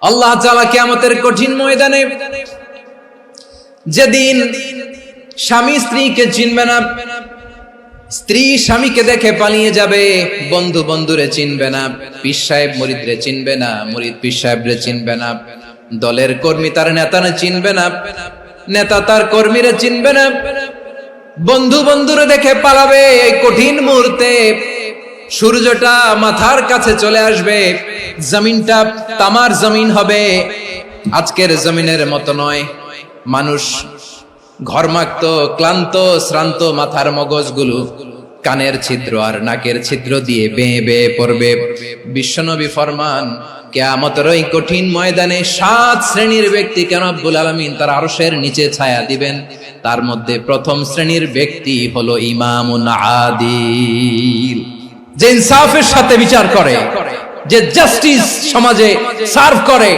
আল্লাহ তাআলা কিয়ামতের কঠিন ময়দানে যেদিন স্বামী স্ত্রীকে চিনবে না, স্ত্রী স্বামীকে দেখে পালিয়ে যাবে, বন্ধু বন্ধুরে চিনবে না, পীর সাহেব মুরিদরে চিনবে না, মুরিদ পীর সাহেবরে চিনবে না, দলের কর্মী তার নেতারে চিনবে না, নেতা তার কর্মীরে চিনবে না, বন্ধু বন্ধুরে দেখে পালাবে। এই কঠিন মুহূর্তে সূর্যটা মাথার কাছে চলে আসবে, জমিনটা তামার জমিন হবে, আজকের জমিনের মতো নয়। মানুষ ঘর্মাক্ত, ক্লান্ত, শ্রান্ত মাথার মগজগুলো কানের ছিদ্র আর নাকের ছিদ্র দিয়ে বেয়ে বেয়ে পড়বে। বিশ্বনবী ফরমান, কিয়ামতের ওই কঠিন ময়দানে 7 শ্রেণীর ব্যক্তিকে রব্বুল আলামিন তার আরশের নিচে ছায়া দিবেন। তার মধ্যে প্রথম শ্রেণীর ব্যক্তি হলো ইমামুন আদিল, যে ইনসাফের সাথে বিচার করে, যে জাস্টিস সমাজে সার্ভ করে,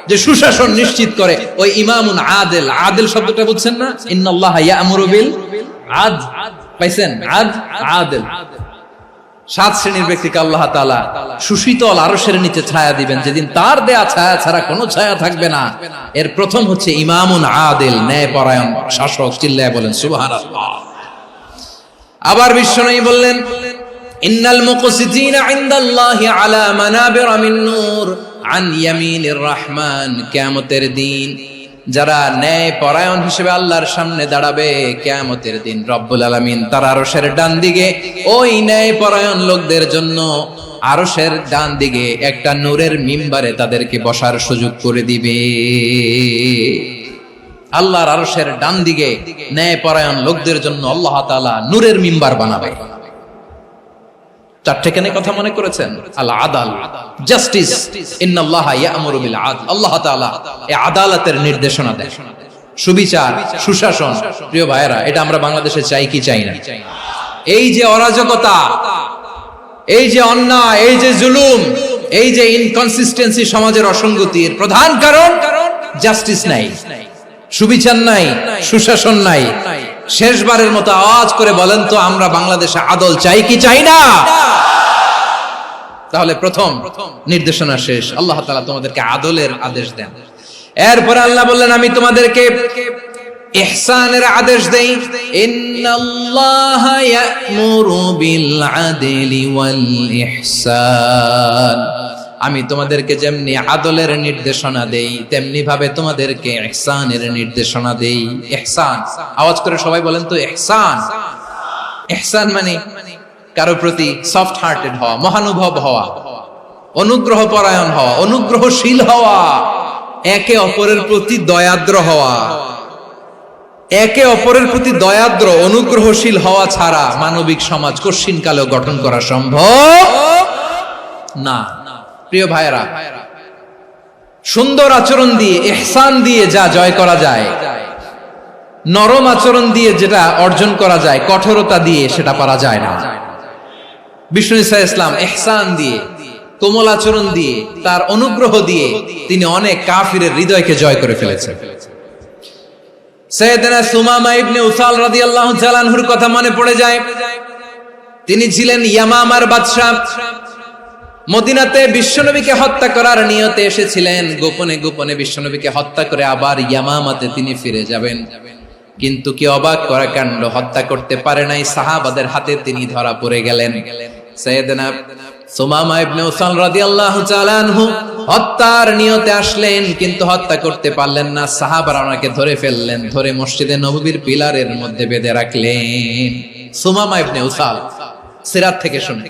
যে সুশাসন নিশ্চিত করে, ওই ইমামুন আদিল। আদিল শব্দটা বুঝছেন না? ইন্নাল্লাহা ইয়া'মুরু বিল আদল, পাইছেন? আদিল। 7 শ্রেণীর ব্যক্তিকে আল্লাহ তাআলা সুশীতল আরশের নিচে ছায়া দিবেন, যেদিন তার দেয়া ছায়া ছাড়া কোনো ছায়া থাকবে না। এর প্রথম হচ্ছে ইমামুন আদিল, ন্যায়পরায়ণ শাসক। চিল্লায় বলেন সুবহানাল্লাহ। আবার বিশ্বনবী বললেন, ইন্নাল মুকসিতিনা ইনদাল্লাহি আলা মানাবির মিন নূর আন ইয়ামিনির রহমান। কিয়ামতের দিন যারা ন্যায় পরায়ণ হিসেবে আল্লাহর সামনে দাঁড়াবে, কিয়ামতের দিন রব্বুল আলামিন তার আরশের ডান দিকে ওই ন্যায় পরায়ণ লোকদের জন্য আরশের ডান দিকে একটা নূরের মিম্বারে তাদেরকে বসার সুযোগ করে দিবে। আল্লাহর আরশের ডান দিকে ন্যায় পরায়ণ লোকদের জন্য আল্লাহ তাআলা নূরের মিম্বার বানাবে। 4টে কেন কথা মনে করেছেন? আল আদাল, জাস্টিস। ইন্নাল্লাহা ইয়া'মুরু বিল আদল। আল্লাহ তাআলা এই আদালতের নির্দেশনা দেন, সুবিচার, সুশাসন। প্রিয় ভাইয়েরা, এটা আমরা বাংলাদেশে চাই কি চাই না? এই যে অরাজকতা, এই যে অন্যায়, এই যে জুলুম, এই যে ইনকনসিস্টেন্সি সমাজের অসঙ্গতির প্রধান কারণ জাস্টিস নাই, সুবিচার নাই, সুশাসন নাই। শেষবারের মতো আওয়াজ করে বলেন তো, আমরা বাংলাদেশে আদল চাই কি চাই না? তাহলে প্রথম নির্দেশনা শেষ, আল্লাহ তাআলা তোমাদেরকে আদলের আদেশ দেন। এরপর আল্লাহ বললেন, আমি তোমাদেরকে ইহসানের আদেশ দেই। ইন্নাল্লাহা ইয়া'মুরু বিল আদলি ওয়াল ইহসান। আমি তোমাদেরকে যেমনি আদলের নির্দেশনা দেই, তেমনি ভাবে তোমাদেরকে ইহসানের নির্দেশনা দেই। ইহসান, আওয়াজ করে সবাই বলেন তো ইহসান। ইহসান মানে কারো প্রতি সফট হার্টেড হওয়া, মহানুভব হওয়া, অনুগ্রহ পরায়ণ হওয়া, অনুগ্রহশীল হওয়া, একে অপরের প্রতি দয়াদ্র হওয়া। একে অপরের প্রতি দয়াদ্র, অনুগ্রহশীল হওয়া ছাড়া মানবিক সমাজ কশিন কালেও গঠন করা সম্ভব না। প্রিয় ভাইয়েরা, সুন্দর আচরণ দিয়ে, ইহসান দিয়ে যা জয় করা যায়, নরম আচরণ দিয়ে যেটা অর্জন করা যায়, কঠোরতা দিয়ে সেটা পারা যায় না। বিষ্ণু ঈসা ইসলাম ইহসান দিয়ে, কোমল আচরণ দিয়ে, তার অনুগ্রহ দিয়ে তিনি অনেক কাফিরের হৃদয়কে জয় করে ফেলেছেন। সাইয়েদনা সুমামা ইবনে উসাল রাদিয়াল্লাহু তাআলা আনহুর কথা মনে পড়ে যায়। তিনি ছিলেন ইয়ামামার বাদশা। মদিনাতে বিশ্বনবীকে হত্যা করার নিয়তে এসেছিলেন, গোপনে গোপনে বিশ্বনবীকে হত্যা করে আবার ইয়ামামাতে তিনি ফিরে যাবেন। কিন্তু কি অবাক করা কাণ্ড, হত্যা করতে পারে নাই, সাহাবাদের হাতে তিনি ধরা পড়ে গেলেন। সাইয়েদনা সুমামা ইবনে উসাল রাদিয়াল্লাহু তাআলা আনহু হত্যার নিয়তে আসলেন, কিন্তু হত্যা করতে পারলেন না। সাহাবারা ওনাকে ধরে ফেললেন, ধরে মসজিদে নববীর পিলারের মধ্যে বেঁধে রাখলেন। সুমামা ইবনে উসাল, সিরাত থেকে শুনে,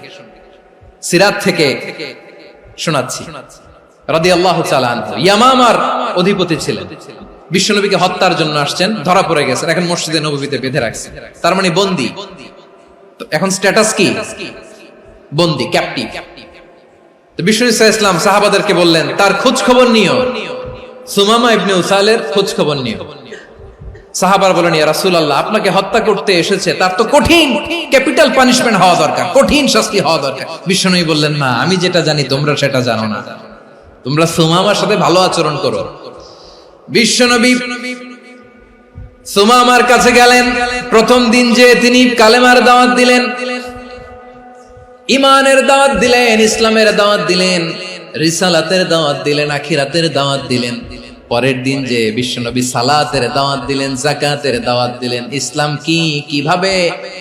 সিরাত থেকে শোনাচ্ছি, রাদিয়াল্লাহু তাআলা আনহু ইয়ামামার অধিপতি ছিলেন। বিশ্বনবীকে হত্যার জন্য আসছেন, ধরা পড়ে গেছেন, এখন মসজিদে নববীতে বেঁধে রাখছে, তার মানে বন্দী। এখন স্ট্যাটাস কি? বন্দী, ক্যাপটিভ। তো বিষ্ণু ঈসা ইসলাম সাহাবাদেরকে বললেন, তার খোঁজ খবর নিও, সুমামা ইবনে উসালের খোঁজ খবর নিও। সাহাবার বলেন, ইয়া রাসূলুল্লাহ, আপনাকে হত্যা করতে এসেছে, তার তো কঠিন ক্যাপিটাল পানিশমেন্ট হওয়া দরকার, কঠিন শাস্তি হওয়া দরকার। বিশ্বনবী বললেন, না, আমি যেটা জানি তোমরা সেটা জানো না, তোমরা সুমামার সাথে ভালো আচরণ করো। বিশ্বনবী সুমামার কাছে গেলেন। প্রথম দিন যে তিনি কালেমার দাওয়াত দিলেন, ইমানের দাওয়াত দিলেন, ইসলামের দাওয়াত দিলেন, রিসালাতের দাওয়াত দিলেন, আখিরাতের দাওয়াত দিলেন। পরের দিন যে বিশ্বনবী সালাতের দাওয়াত দিলেন, যাকাতের দাওয়াত দিলেন, ইসলাম কি, কিভাবে,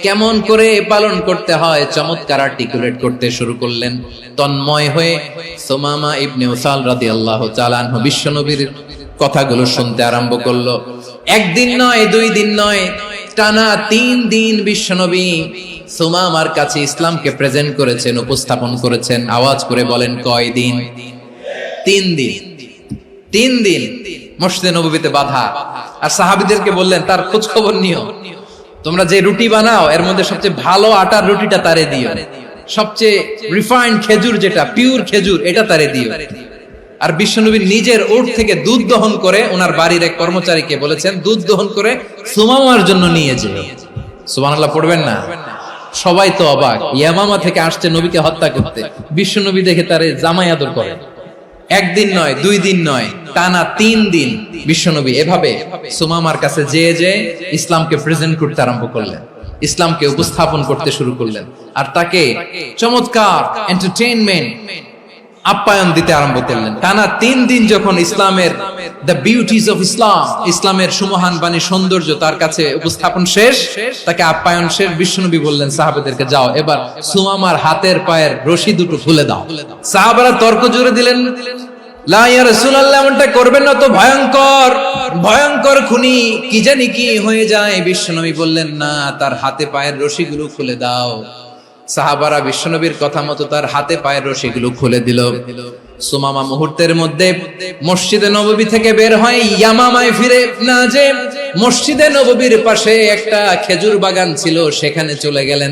কেমন করে পালন করতে হয় চমৎকার আর্টিকুলেট করতে শুরু করলেন। তন্ময় হয়ে সুমামা ইবনে উসাল রাদিয়াল্লাহু তাআলা আনহু বিশ্বনবীর কথাগুলো শুনতে আরম্ভ করলো। একদিন নয়, 2 দিন নয়, টানা 3 দিন বিশ্বনবী সুমামার কাছে ইসলামকে প্রেজেন্ট করেছেন, উপস্থাপন করেছেন। আওয়াজ করে বলেন, কয় দিন? 3 দিন। 3 দিন মসজিদে নববীতে বাধা। আর সাহাবীদেরকে বললেন, তার খোঁজ খবর নিও, তোমরা যে রুটি বানাও এর মধ্যে সবচেয়ে ভালো আটার রুটিটা তারে দিও, সবচেয়ে রিফাইন্ড খেজুর, যেটা পিওর খেজুর, এটা তারে দিও। আর বিশ্বনবী নিজের ওট থেকে দুধ দহন করে ওনার বাড়ির এক কর্মচারীকে বলেছেন, দুধ দহন করে সুমামার জন্য নিয়ে যেও। সুবহানাল্লাহ পড়বেন না? সবাই তো অবাক, ইয়ামামা থেকে আসছে নবীকে হত্যা করতে, বিশ্বনবী দেখে তারে জামাই আদর করে। একদিন নয়, 2 দিন নয়, টানা 3 দিন বিশ্বনবী এভাবে সুমামার কাছে যে ইসলামকে প্রেজেন্ট করতে আরম্ভ করলেন, ইসলামকে উপস্থাপন করতে শুরু করলেন। আর তাকে চমৎকার এন্টারটেইনমেন্ট, আপ্যায়ন দিতে আরম্ভ করলেন। টানা 3 দিন যখন ইসলামের দ্য বিউটিজ অফ ইসলাম, ইসলামের সুমহান বাণী, সৌন্দর্য তার কাছে উপস্থাপন শেষ, তাকে আপ্যায়ন শেষ, বিশ্বনবী বললেন সাহাবাদেরকে, যাও এবার সুমামার হাতের পায়ের রশি দুটো খুলে দাও। সাহাবারা তর্ক জুড়ে দিলেন, লা ইয়া রাসূলুল্লাহ, এমনটা করবেন না তো, ভয়ঙ্কর ভয়ঙ্কর খুনি, কি জানি কি হয়ে যায়। বিশ্বনবী বললেন, না, তার হাতে পায়ের রশিগুলো খুলে দাও। সাহাবারা বিশ্বনবীর কথা মতো তার হাতে পায়ের রশিগুলো খুলে দিল। সুমামা মুহূর্তের মধ্যে মসজিদে নববী থেকে বের হয়, ইয়ামামায় ফিরে না যে মসজিদে নববীর পাশে একটা খেজুর বাগান ছিল, সেখানে চলে গেলেন।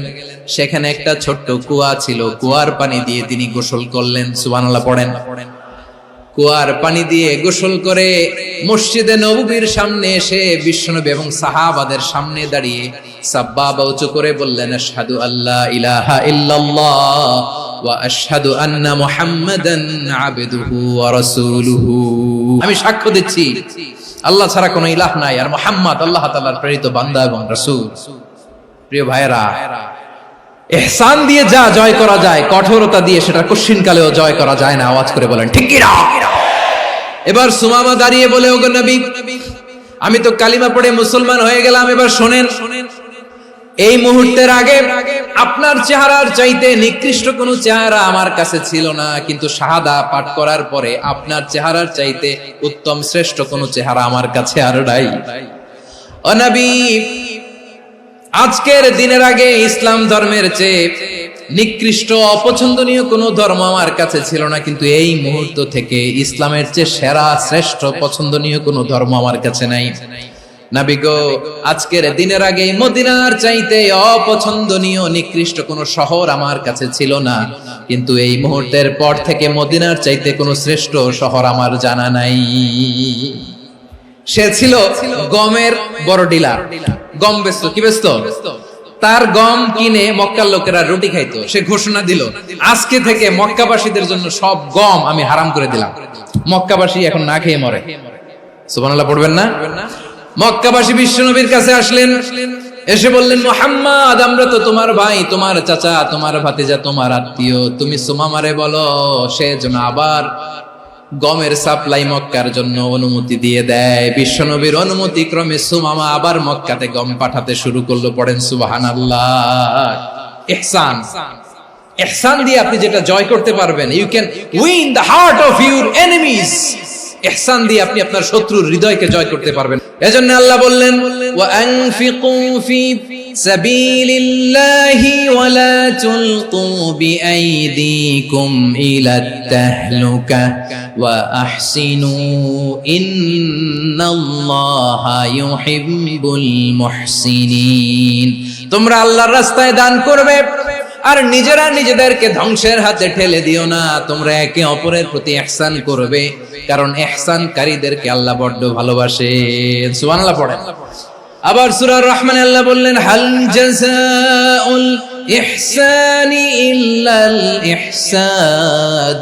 সেখানে একটা ছোট্ট কুয়া ছিল, কুয়ার পানি দিয়ে তিনি গোসল করলেন। সুবহানাল্লাহ পড়েন। কুয়ার পানি দিয়ে গোসল করে মসজিদে নববীর সামনে এসে বিশ্বনবী এবং সাহাবাদের সামনে দাঁড়িয়ে সাব্বাবা উঁচু করে বললেন, আশহাদু আল্লা ইলাহা ইল্লাল্লাহ ওয়া আশহাদু আন্না মুহাম্মাদান আবদুহু ওয়া রাসূলুহু। আমি সাক্ষ্য দিচ্ছি আল্লাহ ছাড়া কোনো ইলাহ নাই, আর মুহাম্মদ আল্লাহ তাআলার প্রেরিত বান্দা এবং রাসূল। প্রিয় ভাইরা, ইহসান দিয়ে যা জয় করা যায়, কঠোরতা দিয়ে সেটা কঠিনকালেও জয় করা যায় না। আওয়াজ করে বলেন, ঠিক কি না? এবার সুমামা দাঁড়িয়ে বলে, ওগো নবী, আমি তো কালিমা পড়ে মুসলমান হয়ে গেলাম, এবার শোনেন, এই মুহূর্তের আগে আপনার চেহারার চাইতে নিকৃষ্ট কোনো চেহারা আমার কাছে ছিল না, কিন্তু শাহাদা পাঠ করার পরে আপনার চেহারার চাইতে উত্তম শ্রেষ্ঠ কোনো চেহারা আমার কাছে আর নাই। ও নবী, আজকের দিনের আগে ইসলাম ধর্মের চেয়ে নিকৃষ্ট অপছন্দনীয় কোনো ধর্ম আমার কাছে ছিল না, কিন্তু এই মুহূর্ত থেকে ইসলামের চেয়ে সেরা শ্রেষ্ঠ পছন্দনীয় কোনো ধর্ম আমার কাছে নাই। নবী গো, আজকের দিনের আগে মদিনার চাইতে অপছন্দনীয় নিকৃষ্ট কোনো শহর আমার কাছে ছিল না, কিন্তু এই মুহূর্তের পর থেকে মদিনার চাইতে কোনো শ্রেষ্ঠ শহর আমার জানা নাই। সে ছিল গমের বড় ডিলার, গম বেচতো। কি বেচতো? তার গম কিনে মক্কার লোকেরা রুটি খাইতো। সে ঘোষণা দিল, আজকে থেকে মক্কাবাসীদের জন্য সব গম আমি হারাম করে দিলাম, মক্কাবাসী এখন না খেয়ে মরে। সুবহানাল্লাহ পড়বেন না? মক্কাবাসী বিশ্বনবীর কাছে আসলেন, এসে বললেন, মুহাম্মদ, আমরা তো তোমার ভাই, তোমার চাচা, তোমার ভাতিজা, তোমার আত্মীয়, তুমি সুমামারে বলো সে যেন আবার গমের সাপ্লাই মক্কার জন্য অনুমতি দিয়ে দেয়। বিশ্বনবীর অনুমতি ক্রমে সুমামা আবার মক্কাতে গম পাঠাতে শুরু করলো। পড়েন সুবহানাল্লাহ। ইহসান, ইহসান দিয়ে আপনি যেটা জয় করতে পারবেন, you can win the heart of your enemies. ইহসান দিয়ে আপনি আপনার শত্রুর হৃদয়কে জয় করতে পারবেন। এজন্য আল্লাহ বললেন, ওয়া আনফিকু ফি সাবিলিল্লাহি ওয়া লা তুলকু বিআইদিকুম ইলাত তাহলুকা ওয়া আহসিনু ইন্নাল্লাহা ইউহিব্বুল মুহসিনিন। তোমরা আল্লাহর রাস্তায় দান করবে আর নিজেরা নিজেদেরকে ধ্বংসের হাতে ঠেলে দিও না। তোমরা একে অপরের প্রতি ইহসান করবে, কারণ ইহসানকারীদেরকে আল্লাহ বড় ভালোবাসেন। সুবহানাল্লাহ পড়েন। আবার সূরা রহমানে আল্লাহ বললেন, হাল জাযাউল ইহসানি ইল্লাল ইহসান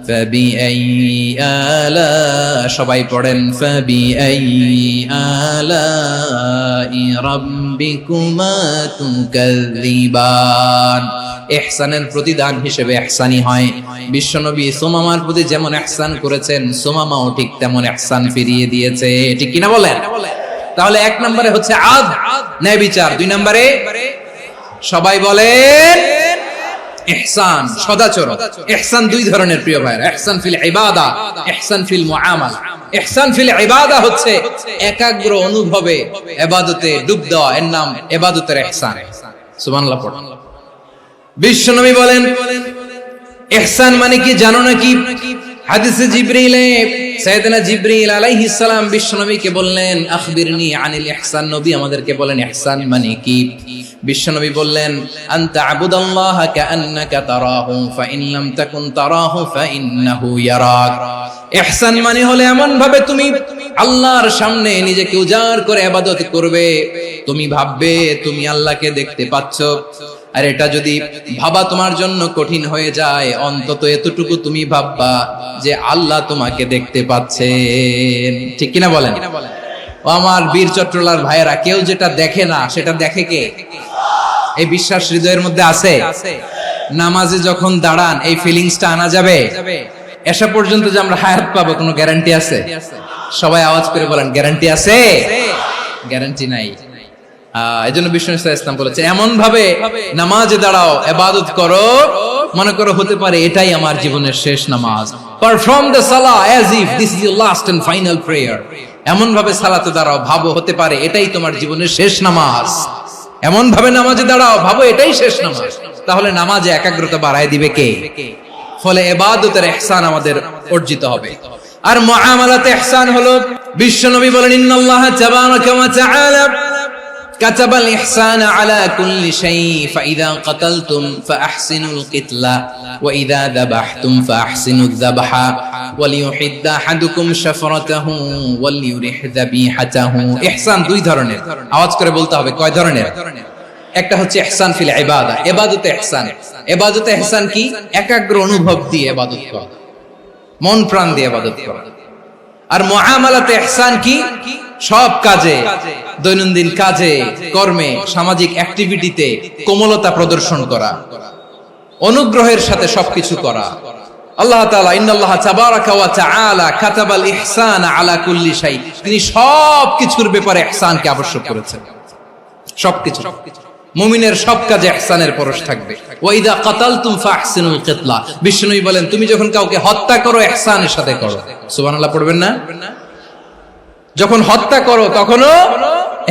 ফাবিআইয়ি আলা, সবাই পড়েন ফাবিআইয়ি আলাই রাব্বিকুমা তুকাযযিবান। ইহসানের প্রতিদান হিসেবে ইহসানি হয়। বিশ্বনবী সুমামার প্রতি যেমন ইহসান করেছেন, সুমামাও ঠিক তেমন ইহসান ফিরিয়ে দিয়েছে। ঠিক কিনা বলেন? তাহলে এক নম্বরে হচ্ছে আদল, ন্যায় বিচার। দুই নম্বরে সবাই বলেন ইহসান, সদাচরণ। ইহসান দুই ধরনের প্রিয় ভাইরা, ইহসান ফিল ইবাদা, ইহসান ফিল মুআমালা। ইহসান ফিল ইবাদা হচ্ছে একাগ্র অনুভবে ইবাদতে ডুব দেওয়া, এর নাম ইবাদতের ইহসান। সুবহানাল্লাহ পড়ুন। বিশ্বনবী বলেন ইহসান মানে কি জানো নাকি? হাদিসে জিবরিলে সাইয়েদনা জিবরিল আলাইহিস সালাম বিশ্বনবীকে বললেন আখবিরনি আনিল ইহসান। নবী আমাদেরকে বলেন ইহসান মানে কি? বিশ্বনবী বললেন আনতা আবুদাল্লাহা কাআন্নাকা তারাহু ফাইন লাম তাকুন তারাহু ফাইন্নাহু ইয়ারাক। ইহসান মানে হলো এমন ভাবে তুমি আল্লাহর সামনে নিজেকে উজাড় করে ইবাদত করবে, তুমি ভাববে তুমি আল্লাহকে দেখতে পাচ্ছ। আর এটা যদি ভাবা তোমার জন্য কঠিন হয়ে যায়, অন্তত এতটুকু তুমি ভাববা যে আল্লাহ তোমাকে দেখতে পাচ্ছেন। ঠিক কিনা বলেন? ও আমার বীর চট্টলার ভাইয়েরা, কেউ যেটা দেখে না সেটা দেখে কে? এই বিশ্বাস হৃদয়ের মধ্যে আছে? নামাজে যখন দাঁড়ান এই ফিলিংসটা আনা যাবে? এসা পর্যন্ত যে আমরা হায়াত পাবো কোনো গ্যারান্টি আছে? সবাই আওয়াজ করে বলেন গ্যারান্টি আছে? গ্যারান্টি নাই। এজন্য বিষ্ণু ইসলাম বলেছে এমন ভাবে নামাজে দাঁড়াও, ইবাদত করো, মনে করো হতে পারে এটাই আমার জীবনের শেষ নামাজ। পারফর্ম দ্য সালাহ as if this is your last and final prayer. এমন ভাবে সালাতে দাঁড়াও, ভাবো হতে পারে এটাই তোমার জীবনের শেষ নামাজ। এমন ভাবে নামাজে দাঁড়াও, ভাবো এটাই শেষ নামাজ। তাহলে নামাজে একাগ্রতা বাড়ায় দিবে কে? ফলে ইবাদতের ইহসান আমাদের অর্জিত হবে। আর মুআমালাতে ইহসান হলো, বিশ্বনবী বলেন ইন্নাল্লাহা তাবারাকা ওয়া তাআলা كتب الإحسان على كل شيء فإذا قتلتم فأحسنوا القتلة وإذا ذبحتم فأحسنوا الذبح وليحد أحدكم شفرته وليرح ذبيحته। ইহসান দুই ধরনের, আওয়াজ করে বলতে হবে কয় ধরনের? একটা হচ্ছে ইহসান ফিল ইবাদা, ইবাদতে ইহসান। ইবাদতে ইহসান কি? একাগ্র অনুভব দিয়ে ইবাদত করা, মন প্রাণ দিয়ে ইবাদত করা। আর মুআমালাতে ইহসান কি? সব কাজে, দৈনন্দিন কাজে, কর্মে, সামাজিক অ্যাক্টিভিটিতে কোমলতা প্রদর্শন করা, অনুগ্রহের সাথে সবকিছু করা। আল্লাহ তাআলা ইন্নাল্লাহা তাবারাকা ওয়া তাআলা কাতাবাল ইহসান আলা কুল্লি শাই, তিনি সবকিছুর ব্যাপারে ইহসানকে আবশ্যক করেছেন। সবকিছু, মুমিনের সব কাজে ইহসানের পরশ থাকবে। ওয়া ইযা কাতালতুম ফাহসিনুল কিতলা, বিষ্ণুই বলেন তুমি যখন কাউকে হত্যা করো ইহসানের সাথে করো। সুবহানাল্লাহ পড়বেন না? যখন হত্যা করো তখনও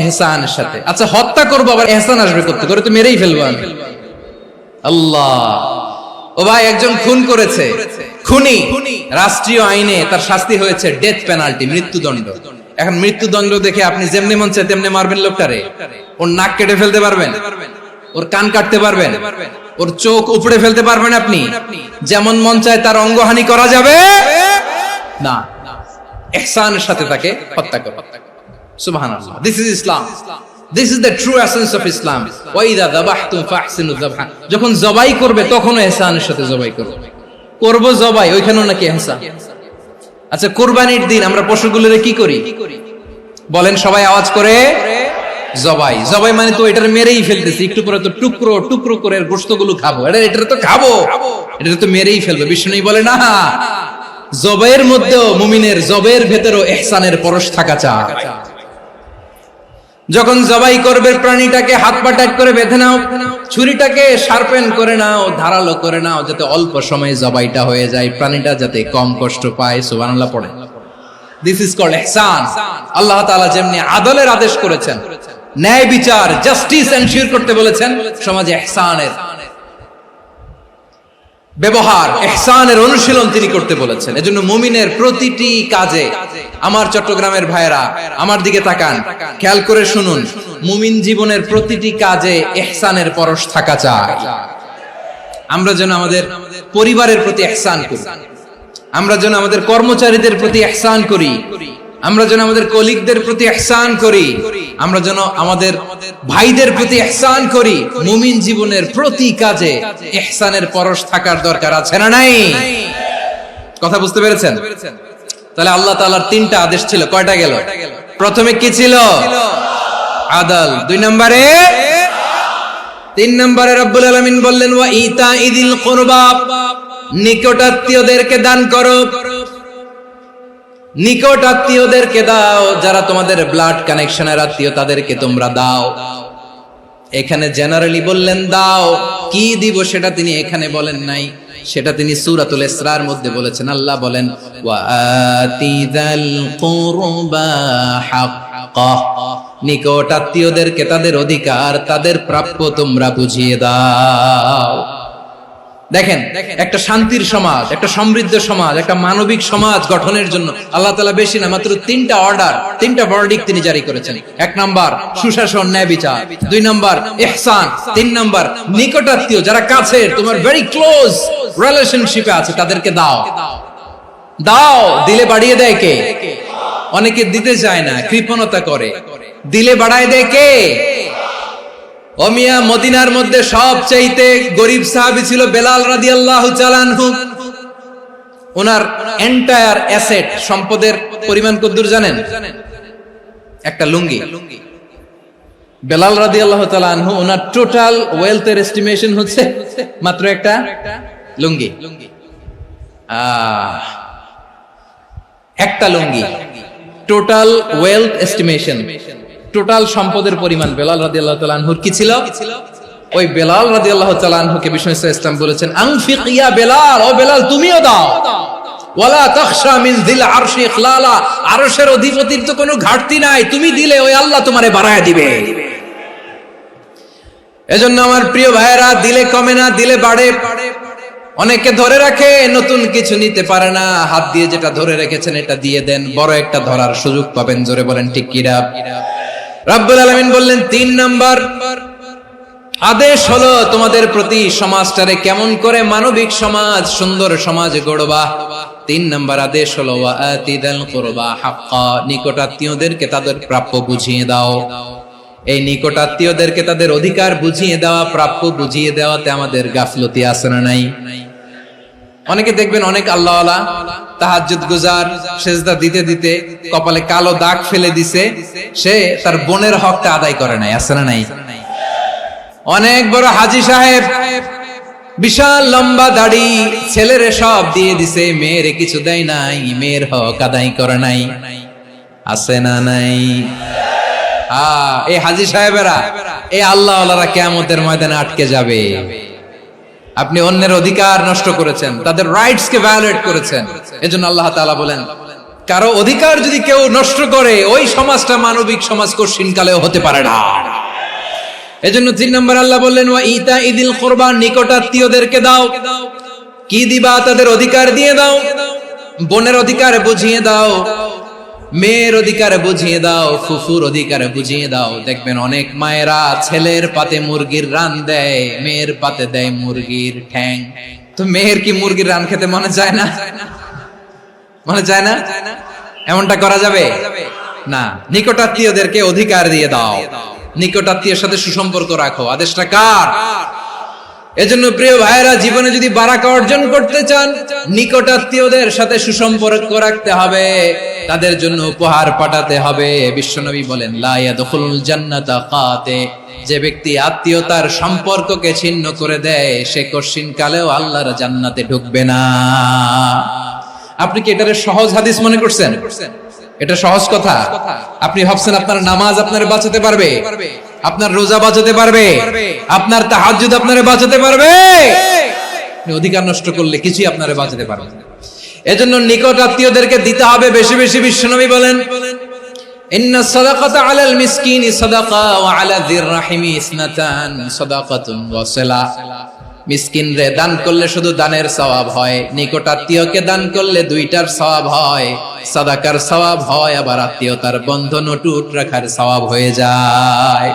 ইহসানের সাথে। আচ্ছা হত্যা করবো আবার ইহসান আসবে করতে করে, তো মেরেই ফেলবো আমি। আল্লাহ, ও ভাই একজন খুন করেছে, খুনি, রাষ্ট্রীয় আইনে তার শাস্তি হয়েছে ডেথ পেনাল্টি, মৃত্যুদণ্ড। এখন মৃত্যুদণ্ড দেখে আপনি যেমনি মন চায় তেমনি মারবেন লোকটারে? ওর নাক কেটে ফেলতে পারবেন? ওর কান কাটতে পারবেন? ওর চোখ উপড়ে ফেলতে পারবেন আপনি? যেমন মন চায় তার অঙ্গহানি করা যাবে না। ইহসানের সাথে তাকে হত্যা করো। সুবহানাল্লাহ, this is Islam, this is the true essence of Islam. ওয়া ইযা যাবাহতুম ফাহসিনু যাবহা, যখন জবাই করবে তখনও ইহসানের সাথে জবাই করো। করব জবাই, ওইখানেও নাকি ইহসান। আচ্ছা কুরবানির দিন আমরা পশুগুলোরে কি করি বলেন সবাই আওয়াজ করে? জবাই। জবাই মানে তো এটার মেরেই ফেলতেছি, একটু পরে তো টুকরো টুকরো করে গোশতগুলো খাবো, এটা তো খাবো, এটা তো মেরেই ফেলবো। বিষ্ণু বলে না, জবাইয়ের মধ্যেও মুমিনের জবের ভেতরেও ইহসানের পরশ থাকা চাই। যখন জবাই করবে প্রাণীটাকে হাত পা টাইট করে বেঁধে নাও, ছুরিটাকে শার্পেন করে নাও, ধারালো করে নাও, যাতে অল্প সময়ে জবাইটা হয়ে যায়, প্রাণীটা যাতে কম কষ্ট পায়। সুবহানাল্লাহ পড়ে। দিস ইজ কল্ড ইহসান। আল্লাহ তাআলা যেমনি আদলের আদেশ করেছেন, ন্যায় বিচার, জাস্টিস এনশিওর করতে বলেছেন, সমাজে ইহসানের ব্যবহার, ইহসানের অনুশীলন তিনি করতে বলেছেন। এজন্য মুমিনের প্রতিটি কাজে, আমার চট্টগ্রামের ভাইরা আমার দিকে তাকান, খেয়াল করে শুনুন, মুমিন জীবনের প্রতিটি কাজে ইহসানের পরশ থাকা চাই। আমরা যেন আমাদের পরিবারের প্রতি ইহসান করি, আমরা যেন আমাদের কর্মচারীদের প্রতি ইহসান করি, আমরা যেন আমাদের কলিগদের প্রতি ইহসান করি, আমরা যেন আমাদের ভাইদের প্রতি ইহসান করি। মুমিন জীবনের প্রতি কাজে ইহসানের পরশ থাকার দরকার আছে না নাই? কথা বুঝতে পেরেছেন? তাহলে আল্লাহ তাআলার তিনটা আদেশ ছিল, কয়টা গেল? প্রথমে কি ছিল? আদল। 2 নম্বরে, 3 নম্বরে রব্বুল আলামিন বললেন ওয়া ইতাইদিল কুরবা, নিকটাত্মীয়দেরকে দান করো। নিকট আত্মীয়দেরকে দাও, যারা তোমাদের ব্লাড কানেকশনের আত্মীয় তাদেরকে তোমরা দাও। এখানে জেনারেলি বললেন দাও, কি দিব সেটা তিনি এখানে বলেন নাই, সেটা তিনি সূরাতুল ইসরার মধ্যে বলেছেন। আল্লাহ বলেন ওয়া আতিযাল কুরবা হাক্কাহ, নিকট আত্মীয়দেরকে তাদের অধিকার, তাদের প্রাপ্য তোমরা বুঝিয়ে দাও। দেখেন, একটা শান্তির সমাজ, একটা সমৃদ্ধ সমাজ, একটা মানবিক সমাজ গঠনের জন্য আল্লাহ তাআলা বেশি না, মাত্র 3টা অর্ডার, 3টা ভার্ডিক্ট তিনি জারি করেছেন। 1 নাম্বার সুশাসন, ন্যায় বিচার। 2 নাম্বার ইহসান। 3 নাম্বার নিকটাত্মীয়, যারা কাছের, তোমার ভেরি ক্লোজ রিলেশনশিপে আছে, তাদেরকে দাও। দাও, দিলে বাড়িয়ে দেয় কে? অনেকে দিতে চায় না, কৃপণতা করে। দিলে বাড়ায় দেয় কে? ওমিয়া, মদিনার মধ্যে সবচাইতে গরিব সাহাবী ছিল বেলাল রাদিয়াল্লাহু তাআলা আনহু। ওনার এন্টায়ার অ্যাসেট, সম্পদের পরিমাণ কতদূর জানেন? একটা লুঙ্গি। বেলাল রাদিয়াল্লাহু তাআলা আনহু, ওনার টোটাল ওয়েলথের এস্টিমেশন হচ্ছে মাত্র একটা লুঙ্গি। একটা লুঙ্গি, টোটাল ওয়েলথ এস্টিমেশন, টোটাল সম্পদের পরিমাণ বেলাল রাদিয়াল্লাহু তাআলা আনহুর কি ছিল? ওই বেলাল রাদিয়াল্লাহু তাআলা আনহুকে বিষ্ণু ইসলাম বলেছেন আনফিক ইয়া বেলাল, ও বেলাল তুমিও দাও। ওয়ালা তাখশা মিন যিল আরশি ইখলালা, আরশের অধিপতির তো কোনো ঘাটতি নাই, তুমি দিলে ওই আল্লাহ তোমারে বাড়ায় দিবে। এজন্য আমার প্রিয় ভাইয়েরা, দিলে কমে না, দিলে বাড়ে। অনেকে ধরে রাখে, নতুন কিছু নিতে পারে না, হাত দিয়ে যেটা ধরে রেখেছেন এটা দিয়ে দেন, বড় একটা ধরার সুযোগ পাবেন। জোরে বলেন ঠিক কিনা? রব্বুল আলামিন বললেন 3 নাম্বার আদেশ হলো তোমাদের প্রতি সমাজটারে কেমন করে মানবিক সমাজ, সুন্দর সমাজ গড়বা। 3 নাম্বার আদেশ হলো ওয়া আতিদাল কুরবা হাক্কা, নিকটাত্মীয়দেরকে তাদের প্রাপ্য বুঝিয়ে দাও। এই নিকটাত্মীয়দেরকে তাদের অধিকার বুঝিয়ে দেওয়া, প্রাপ্য বুঝিয়ে দেওয়াতে আমাদের গাফলতি আছে না নাই? অনেকে দেখবেন অনেক আল্লাহওয়ালা, তাহাজ্জুদ গুজার, সেজদা দিতে দিতে কপালে কালো দাগ ফেলে দিছে, সে তার বোনের হকটা আদায় করে নাই, আছে না নাই? অনেক বড় হাজী সাহেব, বিশাল লম্বা দাড়ি, ছেলেরে সব দিয়ে দিছে, মেয়েরে কিছু দেয় নাই, মেয়ের হক আদায় করে নাই, আছে না নাই? এই হাজী সাহেবেরা, এই আল্লাহওয়ালারা কিয়ামতের ময়দানে আটকে যাবে। আপনি অন্যের অধিকার নষ্ট করেছেন, তাদের রাইটস কে ভায়োলেট করেছেন। এজন্য আল্লাহ তাআলা বলেন, কারো অধিকার যদি কেউ নষ্ট করে, ওই সমাজটা মানবিক সমাজ কঠিন কালেও হতে পারে না। এজন্য 3 নম্বর আল্লাহ বললেন ওয়া ইতাইদিল কুরবা, নিকটাত্মীয়দেরকে দাও। কি দিবা? তাদের অধিকার দিয়ে দাও। বোনের অধিকার বুঝিয়ে দাও, মেয়ের অধিকার বুঝিয়ে দাও, ফুফুর অধিকার বুঝিয়ে দাও। দেখবেন অনেক মায়েরা ছেলের পাতে মুরগির রান দেয়, মেয়ের পাতে দেয় মুরগির ঠ্যাং। তো মেয়ের কি মুরগির রান খেতে মনে চায় না? মনে চায় না? এমনটা করা যাবে না। নিকটাত্মীয়দেরকে অধিকার দিয়ে দাও, নিকটাত্মীয়ের সাথে সুসম্পর্ক রাখো। আদেশটা কার? এজন্য প্রিয় ভাইয়েরা, জীবনে যদি বারাকা অর্জন করতে চান, নিকটাত্মীয়দের সাথে সুসম্পর্ক রাখতে হবে, তাদের জন্য উপহার পাঠাতে হবে। বিশ্বনবী বলেন লা ইয়াদখুলুল জান্নাতা কাতে, যে ব্যক্তি আত্মীয়তার সম্পর্ককে ছিন্ন করে দেয়, সে কঠিন কালেও আল্লাহর জান্নাতে ঢুকবে না। আপনি কি এটারে সহজ হাদিস মনে করছেন? এটা সহজ কথা? আপনি ভাবছেন আপনার নামাজ আপনারে বাঁচাতে পারবে, আপনার রোজা বাঁচাতে পারবে, আপনার তাহাজ্জুদ আপনারে বাঁচাতে পারবে? অধিকার নষ্ট করলে কিছুই আপনারে বাঁচাতে পারবে না। এজন্য নিকট আত্মীয়দেরকে দিতে হবে বেশি বেশি। বিশ্বনবী বলেন ইন্না সাদাকাতা আলাল মিসকিনি সাদাকা ওয়া আলা যির রাহিমি ইসনাতান সাদাকাতুন ওয়া সিলা। মিসকিন রে দান করলে শুধু দানের সওয়াব হয়, নিকট আত্মীয়কে দান করলে 2টার সওয়াব হয়, সাদাকার সওয়াব হয়, আবার আত্মীয়তার বন্ধন অটুট রাখার সওয়াব হয়ে যায়।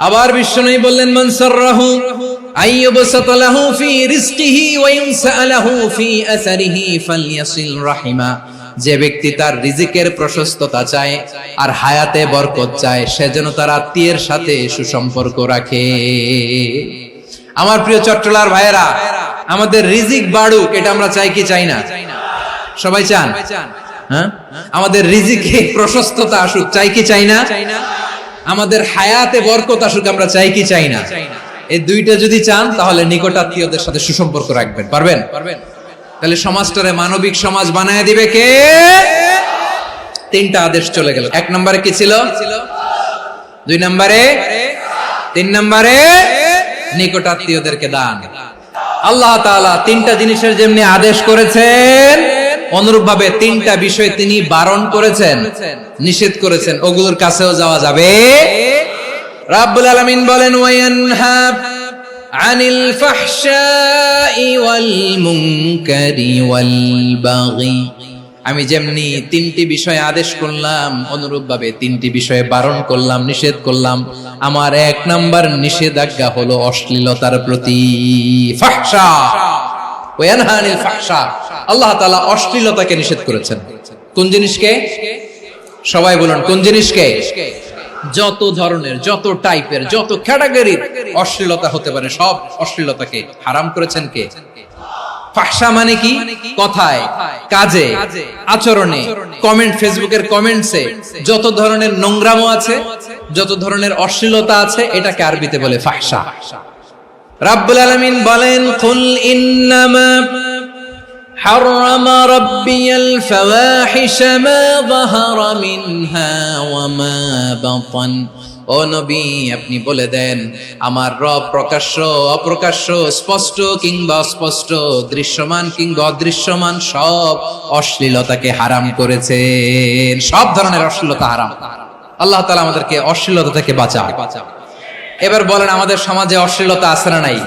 আবার বিশ্বনবী বললেন মান সাররাহু আইয়ুবসাতা লাহু ফি রিজকিহি ওয়া ইনসালাহু ফি আসারিহি ফালইয়াসিল রাহিমা। যে ব্যক্তি তার রিজিকের প্রশস্ততা চায় আর হায়াতে বরকত চায়, সে যেন তার আত্মীয়ের সাথে সুসম্পর্ক রাখে। আমার প্রিয় চট্টলার ভাইয়েরা, আমাদের রিজিক বাড়ুক, এটা আমরা চাই কি চাই না? সবাই চান? হ্যাঁ, আমাদের রিজিকে প্রশস্ততা আসুক, চাই কি চাই না? আমাদের হায়াতে বরকত আসুক, আমরা চাই কি চাই না? এই দুইটা যদি চান তাহলে নিকটাত্মীয়দের সাথে সুসম্পর্ক রাখবেন। পারবেন? তাহলে সমাজটারে মানবিক সমাজ বানায় দিবে কে? তিনটা আদেশ চলে গেল। 1 নম্বরে কি ছিল? 2 নম্বরে, 3 নম্বরে নিকটাত্মীয়দেরকে দান। আল্লাহ তাআলা তিনটা জিনিসের যেমনি আদেশ করেছেন, অনুরূপভাবে তিনটা বিষয় তিনি বারণ করেছেন, নিষেধ করেছেন, ওগুলোর কাছেও যাওয়া যাবে। রাব্বুল আলামিন বলেন, ওয়ায়ানহা আনিল ফাহশাই ওয়াল মুনকারি ওয়াল বাগি। আমি যেমনি তিনটি বিষয়ে আদেশ করলাম, অনুরূপভাবে তিনটি বিষয়ে বারণ করলাম, নিষেধ করলাম। আমার 1 নাম্বার নিষেধাজ্ঞা হলো অশ্লীলতার প্রতি। ফাহশা, ওয়ায়ানহা আনিল ফাহশা, আল্লাহ তাআলা অশ্লীলতাকে নিষেধ করেছেন। কোন জিনিসকে? সবাই বলুন, কোন জিনিসকে? যত ধরনের, যত টাইপের, যত ক্যাটাগরির অশ্লীলতা হতে পারে, সব অশ্লীলতাকে হারাম করেছেন কে? ফাহশা মানে কি? কথায়, কাজে, আচরণে, কমেন্ট, ফেসবুকের কমেন্টসে যত ধরনের নোংরামো আছে, যত ধরনের অশ্লীলতা আছে, এটাকে আরবিতে বলে ফাহশা। রাব্বুল আলামিন বলেন, কুল ইন্নামা حرم ربي الفواحش ما ظهر منها وما بطن। ও নবী, আপনি বলে দেন, আমার রব প্রকাশ্য, অপ্রকাশ্য, স্পষ্ট কিংবা অস্পষ্ট, দৃশ্যমান কিংবা অদৃশ্যমান সব অশ্লীলতাকে হারাম করেছেন। সব ধরনের অশ্লীলতা হারাম। আল্লাহ তাআলা আমাদেরকে অশ্লীলতা থেকে বাঁচান। এবার বলেন, আমাদের সমাজে অশ্লীলতা আছে না নাই?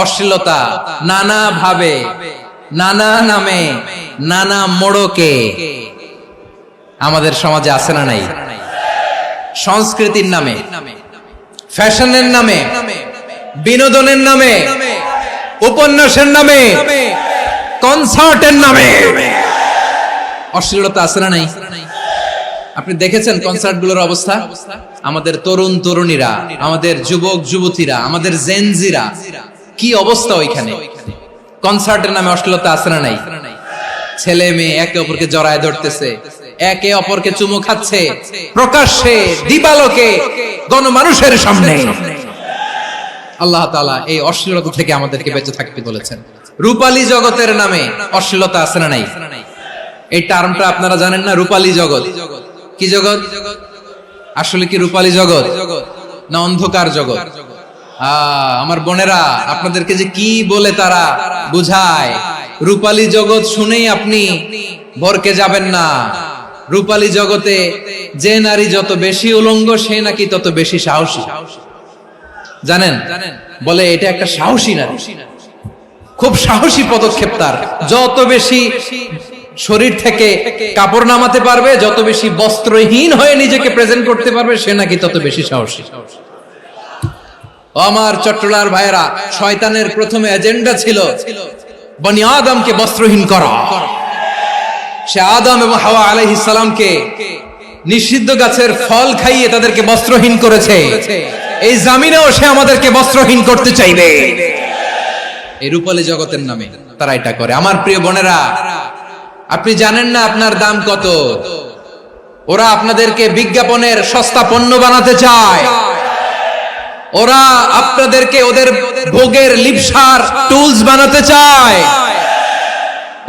অশ্লীলতা নানা ভাবে, নানা নামে, নানা মোড়কে আমাদের সমাজে আছে না নাই? সংস্কৃতির নামে, ফ্যাশনের নামে, বিনোদনের নামে, উপন্যাসের নামে, কনসার্টের নামে অশ্লীলতা আছে না নাই? আপনি দেখেছেন কনসার্টগুলোর অবস্থা? আমাদের তরুণ তরুণীরা, আমাদের যুবক যুবতীরা, আমাদের জেনজিরা, কি অবস্থা ওইখানে? কনসার্টের নামে অশ্লীলতা আছে না নাই? ছেলে মেয়ে একে অপরকে জড়ায় ধরতেছে, একে অপরকে চুমু খাচ্ছে, প্রকাশ্যে, দিবালোকে, গণমানুষের সামনে। আল্লাহ তাআলা এই অশ্লীলতা থেকে আমাদেরকে বেঁচে থাকতে বলেছেন। রূপালী জগতের নামে অশ্লীলতা আছে না নাই? এই টার্মটা আপনারা জানেন না? রূপালী জগৎ কি জগৎ? আসলে কি রূপালী জগৎ না অন্ধকার জগৎ? আমার বোনেরা, আপনাদেরকে যে কি বলে তারা বুঝায়, রূপালী জগৎ শুনেই আপনি ভরকে যাবেন না। রূপালী জগতে যে নারী যত বেশি উলঙ্গ, সে নাকি তত বেশি সাহসী। জানেন? বলে এটা একটা সাহসী নারী, খুব সাহসী পদক্ষেপ তার। যত বেশি শরীর থেকে কাপড় নামাতে পারবে, যত বেশি বস্ত্রহীন হয়ে নিজেকে প্রেজেন্ট করতে পারবে, সে নাকি তত বেশি সাহসী। আমার চট্টলার ভাইয়েরা, শয়তানের প্রথমে এজেন্ডা ছিল বনি আদমকে বস্ত্রহীন করা। সে আদম এবং হাওয়া আলাইহিস সালামকে নিষিদ্ধ গাছের ফল খাইয়ে তাদেরকে বস্ত্রহীন করেছে। এই জামিনেও সে আমাদেরকে বস্ত্রহীন করতে চাইবে। এই রূপালী জগতের নামে তারা এটা করে। আমার প্রিয় বোনেরা, আপনি জানেন না আপনার দাম কত? ওরা আপনাদেরকে বিজ্ঞাপনের সস্তা পণ্য বানাতে চায়। ওরা আপনাদেরকে ওদের ভোগের লিপসার টুলস বানাতে চায়।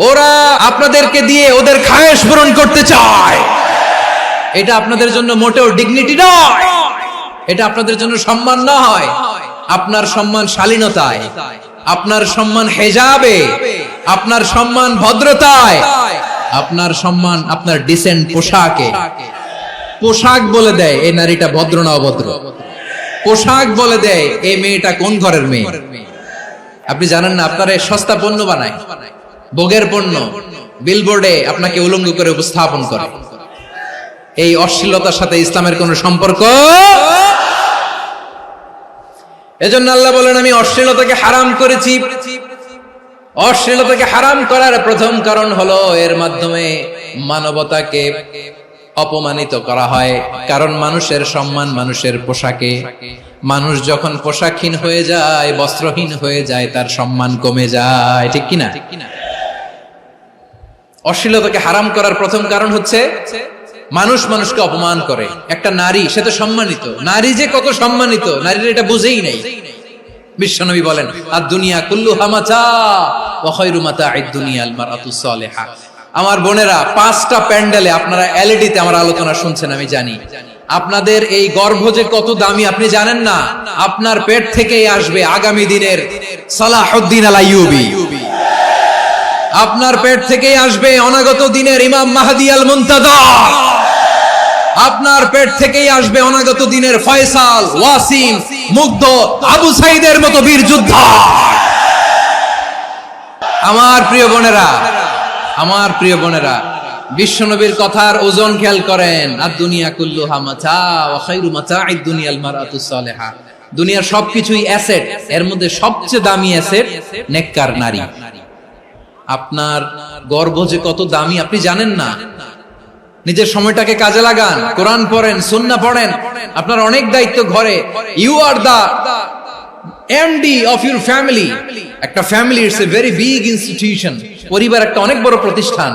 ওরা আপনাদেরকে দিয়ে ওদের খায়েশ পূরণ করতে চায়। এটা আপনাদের জন্য মোটেও ডিগনিটি নয়, এটা আপনাদের জন্য সম্মান নয়। আপনার সম্মান শালীনতায়, আপনার সম্মান হেজাবে, আপনার সম্মান ভদ্রতায়, আপনার সম্মান আপনার ডিসেন্ট পোশাকে। পোশাক বলে দেয় এই নারীটা ভদ্র না অভদ্র। পোশাক বলে দেয় এই মেয়েটা কোন ঘরের মেয়ে। আপনি জানেন না? আপনারা সস্তা পণ্য বানায়, ভোগের পণ্য, বিলবোর্ডে আপনাকে উলঙ্গ করে উপস্থাপন করে। এই অশ্লীলতার সাথে ইসলামের কোন সম্পর্ক? এজন্য আল্লাহ বলেন, আমি অশ্লীলতাকে হারাম করেছি। অশ্লীলতাকে হারাম করার প্রথম কারণ হলো এর মাধ্যমে মানবতাকে অপমানিত করা হয়। কারণ মানুষের সম্মান মানুষের পোশাকে। মানুষ যখন পোশাকহীন হয়ে যায়, বস্ত্রহীন হয়ে যায়, তার সম্মান কমে যায়। ঠিক কিনা? অশ্লীলতাকে হারাম করার প্রথম কারণ হচ্ছে মানুষ মানুষকে অপমান করে। একটা নারী, সে তো সম্মানিত, নারী যে কত সম্মানিত নারীরা এটা বুঝেই নাই। বিশ্বনবী বলেন আদ-দুনিয়া কুল্লুহা মাতা ওয়া খায়রু মাতা'আদ দুনিয়া আল মারআতুস সালিহা। আমার বোনেরা, 5টা প্যান্ডেলে আপনারা এলইডিতে আমার আলোচনা শুনছেন, আমি জানি। আপনাদের এই গর্ভ যে কত দামি আপনি জানেন না। আপনার পেট থেকেই আসবে আগামী দিনের সালাহুদ্দিন আল আইয়ুবী, আপনার পেট থেকেই আসবে অনাগত দিনের ইমাম মাহদী আল মুনতাযর, আপনার পেট থেকেই আসবে অনাগত দিনের ফয়সাল, ওয়াসিম, মুগ্ধ, আবু সাইদের মতো বীর যোদ্ধা। আমার প্রিয় বোনেরা, আমার প্রিয় বোনেরা, বিশ্বনবীর কথার ওজন খেয়াল করেন। আদ-দুনিয়া কুল্লুহা মাতা ওয়া খায়রু মাতা'আদ দুনিয়া আল মারআতুস সালিহা। দুনিয়ার সবকিছুই অ্যাসেট, এর মধ্যে সবচেয়ে দামি অ্যাসেট নেককার নারী। আপনার গর্ভ যে কত দামি আপনি জানেন না। নিজের সময়টাকে কাজে লাগান, কোরআন পড়েন, সুন্নাহ পড়েন। আপনার অনেক দায়িত্ব ঘরে। You are the MD of your family. একটা family it's a very big institution. পরিবার একটা অনেক বড় প্রতিষ্ঠান,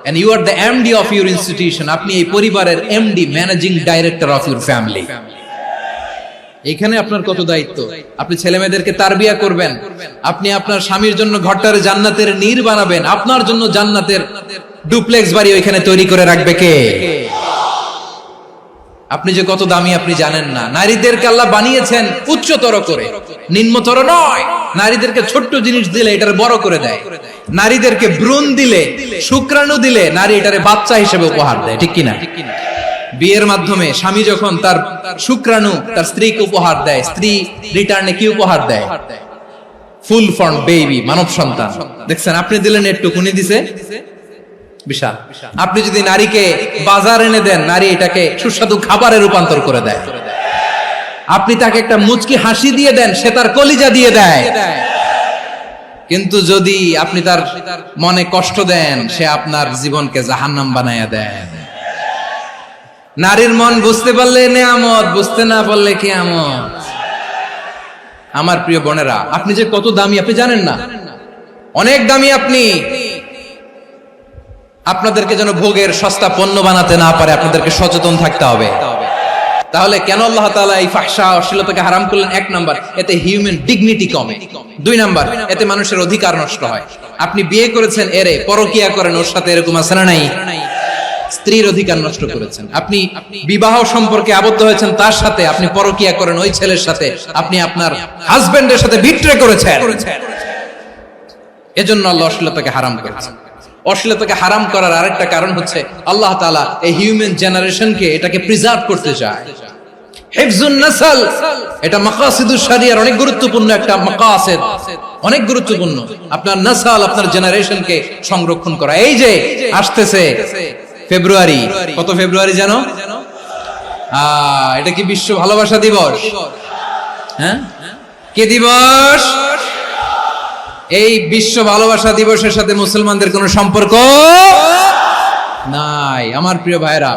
and you are the MD of your institution. আপনি এই পরিবারের MD, managing director of your family. এখানে আপনার কত দায়িত্ব। আপনি ছেলে মেয়েদেরকে তারবিয়া করবেন, আপনি আপনার স্বামীর জন্য ঘরটারে জান্নাতের নীর বানাবেন, আপনার জন্য জান্নাতের ডুপ্লেক্স বাড়ি ওইখানে তৈরি করে রাখবে কে? আপনি যে কত দামি আপনি জানেন না। নারীদেরকে আল্লাহ বানিয়েছেন উচ্চতর করে, নিম্নতর নয়। নারীদেরকে ছোট্ট জিনিস দিলে এটারে বড় করে দেয়। নারীদেরকে ভ্রূণ দিলে, শুক্রাণু দিলে নারী এটারে বাচ্চা হিসেবে উপহার দেয়, ঠিক কিনা? বিয়ের মাধ্যমে স্বামী যখন তার শুক্রাণু তার স্ত্রীকে উপহার দেয়, স্ত্রী রিটার্নে কি উপহার দেয়? ফুল ফর্ম বেবি, মানব সন্তান। দেখছেন, আপনি দিলেন একটু, উনি দিছে বিশাল। আপনি যদি নারীকে বাজার এনে দেন, নারী এটাকে সুস্বাদু খাবারে রূপান্তর করে দেয়। আপনি তাকে একটা মুচকি হাসি দিয়ে দেন, সে তার কলিজা দিয়ে দেয়। কিন্তু যদি আপনি তার মনে কষ্ট দেন, সে আপনার জীবনকে জাহান্নাম বানায়া দেয়। নারীর মন বুঝতে পারলে নেয়ামত, বুঝতে না পারলে কিয়ামত। আমার প্রিয় বোনেরা, আপনি যে কত দামি আপনি জানেন না। অনেক দামি আপনি। আপনাদেরকে যেন ভোগের সস্তা পণ্য বানাতে না পারে, আপনাদেরকে সচেতন থাকতে হবে। তাহলে কেন আল্লাহ তাআলা এই ফাহশা, অশ্লীলতাকে হারাম করলেন? 1 নাম্বার, এতে হিউম্যান ডিগনিটি কমে। 2 নাম্বার, এতে মানুষের অধিকার নষ্ট হয়। আপনি বিয়ে করেছেন, এরে পরকিয়া করেন, ওর সাথে এরকম আছে না নাই? স্ত্রীর অধিকার নষ্ট করেছেন। আপনি বিবাহ সম্পর্কে আবদ্ধ হয়েছেন তার সাথে, আপনি পরকিয়া করেন ওই ছেলের সাথে, আপনি আপনার হাজবেন্ডের সাথে বিট্রে করেছেন। এজন্য আল্লাহ অশ্লীলতাকে হারাম করেছেন। অশ্লীলতাকে হারাম করার আরেকটা কারণ হচ্ছে আল্লাহ তাআলা এই হিউম্যান জেনারেশনকে এটাকে প্রিজার্ভ করতে চায়। হিফজুন নাসল, এটা মাকাসিদুশ শরিয়ার অনেক গুরুত্বপূর্ণ একটা মাকাসিদ, অনেক গুরুত্বপূর্ণ। আপনার নাসল, আপনার জেনারেশনকে সংরক্ষণ করা। এই যে আসতেছে ফেব্রুয়ারি, কত ফেব্রুয়ারি জানো? এটা কি বিশ্ব ভালোবাসা দিবস? হ্যাঁ, কি দিবস? এই বিশ্ব ভালোবাসা দিবসের সাথে মুসলমানদের কোনো সম্পর্ক নাই। আমার প্রিয় ভাইরা,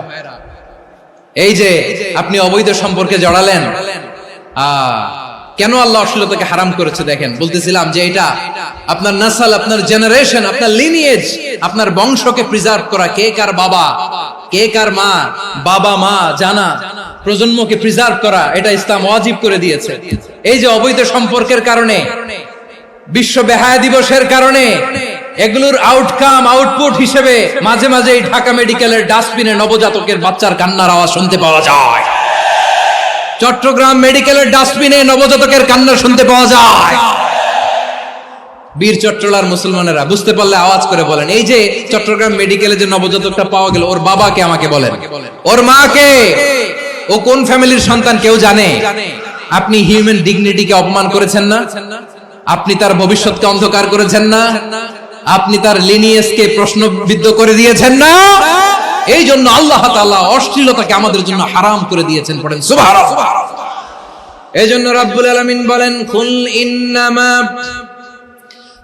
এই যে আপনি অবৈধ সম্পর্কে জড়ালেন, কেন আল্লাহ অশ্লীলতাকে হারাম করেছে দেখেন। বলতেছিলাম যে এটা আপনার নাসল, আপনার জেনারেশন, আপনার লিনিয়েজ, আপনার বংশকে প্রিজার্ভ করা। কে কার বাবা, কে কার মা, বাবা মা জানা, প্রজন্মকে প্রিজার্ভ করা, এটা ইসলাম ওয়াজিব করে দিয়েছে। এই যে অবৈধ সম্পর্কের কারণে, বিশ্ব বেহায়া দিবসের কারণে, এগুলোর আউটকাম, আউটপুট হিসেবে মাঝে মাঝে ঢাকা মেডিকেলের ডাস্টবিনে নবজাতকের বাচ্চার কান্নার আওয়াজ শুনতে পাওয়া যায়। চট্টগ্রাম মেডিকেলের ডাস্টবিনে নবজাতকের কান্না শুনতে পাওয়া যায়। বীর চট্টলার মুসলমানেরা বুঝতে পারলে আওয়াজ করে বলেন, এই যে চট্টগ্রাম মেডিকেলে যে নবজাতকটা পাওয়া গেল, ওর বাবাকে আমাকে বলেন, ওর মাকে, ও কোন ফ্যামিলির সন্তান কেউ জানে? আপনি হিউম্যান ডিগনিটিকে অপমান করেছেন না? আপনি তার ভবিষ্যৎকে অন্ধকার করেছেন না? আপনি তার লিনিয়েজকে প্রশ্নবিদ্ধ করে দিয়েছেন না? এই জন্য আল্লাহ তাআলা অশ্লীলতাকে আমাদের জন্য হারাম করে দিয়েছেন। পড়েন সুবহানাল্লাহ। এই জন্য রাব্বুল আলামিন বলেন, কুল ইন্নামা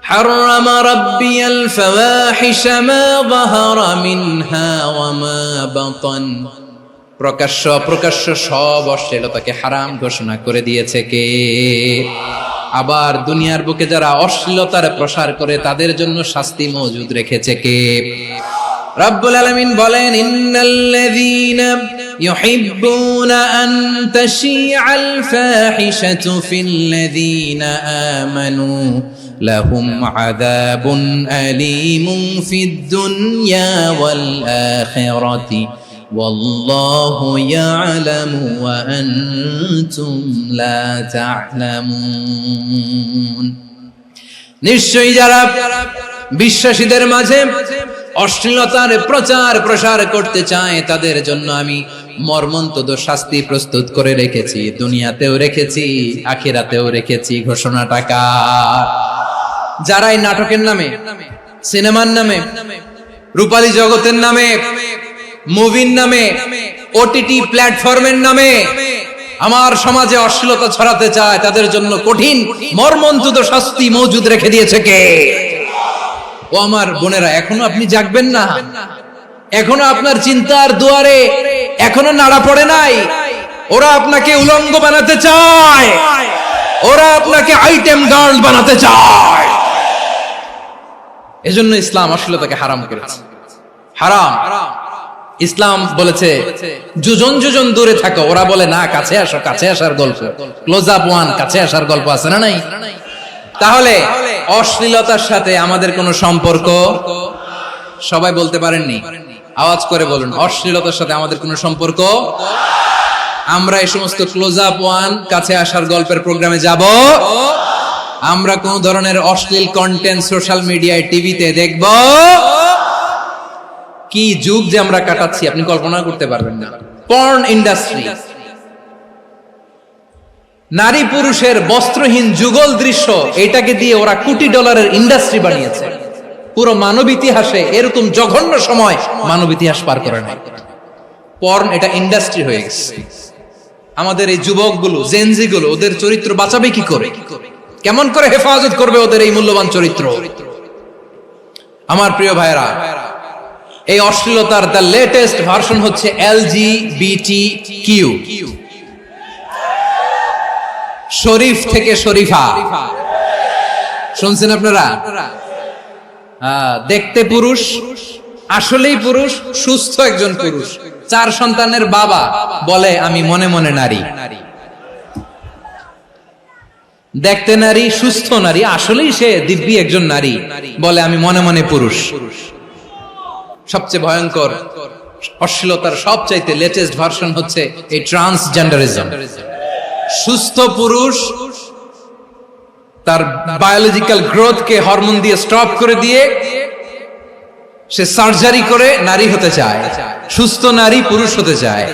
হারামা রাব্বিয়াল ফাওয়াহিশা মা যাহারা মিনহা ওয়া মা বাতান। প্রকাশ্য অপ্রকাশ্য সব অশ্লীলতাকে হারাম ঘোষণা করে দিয়েছে কে? আবার দুনিয়ার বুকে যারা অশ্লীলতার প্রসার করে তাদের জন্য শাস্তি মজুদ রেখেছে কে? রব্বুল আলামিন বলেন, ইন্নাল্লাযীনা ইউহিব্বুনা আন তাশিআল ফাহিশাতু ফিল্লাযীনা আমানু লাহুম আযাবুন আলীমুন ফিদ দুনিয়া ওয়াল আখিরাতি ওয়াল্লাহু ইয়ালামু ওয়া আনতুম লা তা'লামুন। নিশ্চয়ই যারা বিশ্বাসীদের মাঝে অশ্লীলতার প্রচার প্রসার করতে চায় তাদের জন্য আমি মর্মন্তুদ শাস্তি প্রস্তুত করে রেখেছি, দুনিয়াতেও রেখেছি, আখিরাতেও রেখেছি। ঘোষণাটা কার? যারা এই নাটকের নামে, সিনেমার নামে, রূপালী জগতের নামে, মুভির নামে, ওটিটি প্ল্যাটফর্মের নামে আমার সমাজে অশ্লীলতা ছড়াতে চায় তাদের জন্য কঠিন মর্মন্তুদ শাস্তি মজুদ রেখে দিয়েছে কে? ও আমার বোনেরা, এখনো আপনি জাগবেন না? এখনো আপনার চিন্তার দুয়ারে এখনো নাড়া পড়ে নাই? ওরা আপনাকে উলঙ্গ বানাতে চায়, ওরা আপনাকে আইটেম গার্ল বানাতে চায়। এজন্য ইসলাম অশ্লীলতাকে হারাম করেছে। হারাম। ইসলাম বলেছে যোজন যোজন দূরে থাকো, ওরা বলে না কাছে আসো, কাছে আসার গল্প, ক্লোজ আপ ওয়ান, কাছে আসার গল্প আছে না নাই? তাহলে অশ্লীলতার সাথে আমাদের কোনো সম্পর্ক? সবাই বলতে পারেননি, আওয়াজ করে বলুন, অশ্লীলতার সাথে আমাদের কোনো সম্পর্ক? আমরা এই সমস্ত ক্লোজ আপ ওয়ান, কাছে আসার গল্পের প্রোগ্রামে যাব? আমরা কোন ধরনের অশ্লীল কন্টেন্ট সোশ্যাল মিডিয়ায়, টিভিতে দেখব? কি যুগ যে আমরা কাটাচ্ছি আপনি কল্পনা করতে পারবেন না। পর্ন ইন্ডাস্ট্রি, নারী পুরুষের বস্ত্রহীন যুগল দৃশ্য, এটাকে দিয়ে ওরা কোটি ডলারের ইন্ডাস্ট্রি বানিয়েছে। পুরো মানব ইতিহাসে এরকম জঘন্য সময় মানব ইতিহাস পার করে নাই। পর্ন এটা ইন্ডাস্ট্রি হয়ে গেছে। আমাদের এই যুবকগুলো, জেনজি গুলো, ওদের চরিত্র বাঁচাবে কি করে? কেমন করে হেফাজত করবে ওদের এই মূল্যবান চরিত্র? আমার প্রিয় ভাইরা, এই অশ্লীলতার দ্য লেটেস্ট ভার্সন হচ্ছে LGBTQ, শরীফ থেকে শরীফা। শুনছেন আপনারা? দেখতে পুরুষ, আসলেই পুরুষ, সুস্থ একজন পুরুষ, 4 সন্তানের বাবা, বলে আমি মনে মনে নারী। দেখতে নারী, সুস্থ নারী, আসলেই সে দিব্যি একজন নারী, বলে আমি মনে মনে পুরুষ। সবচেয়ে ভয়ঙ্কর অশ্লীলতার সবচাইতে লেটেস্ট ভার্সন হচ্ছে এই ট্রান্সজেন্ডারিজম। সুস্থ পুরুষ তার বায়োলজিক্যাল গ্রোথকে হরমোন দিয়ে স্টপ করে দিয়ে সে সার্জারি করে নারী হতে চায়। সুস্থ নারী পুরুষ হতে চায়।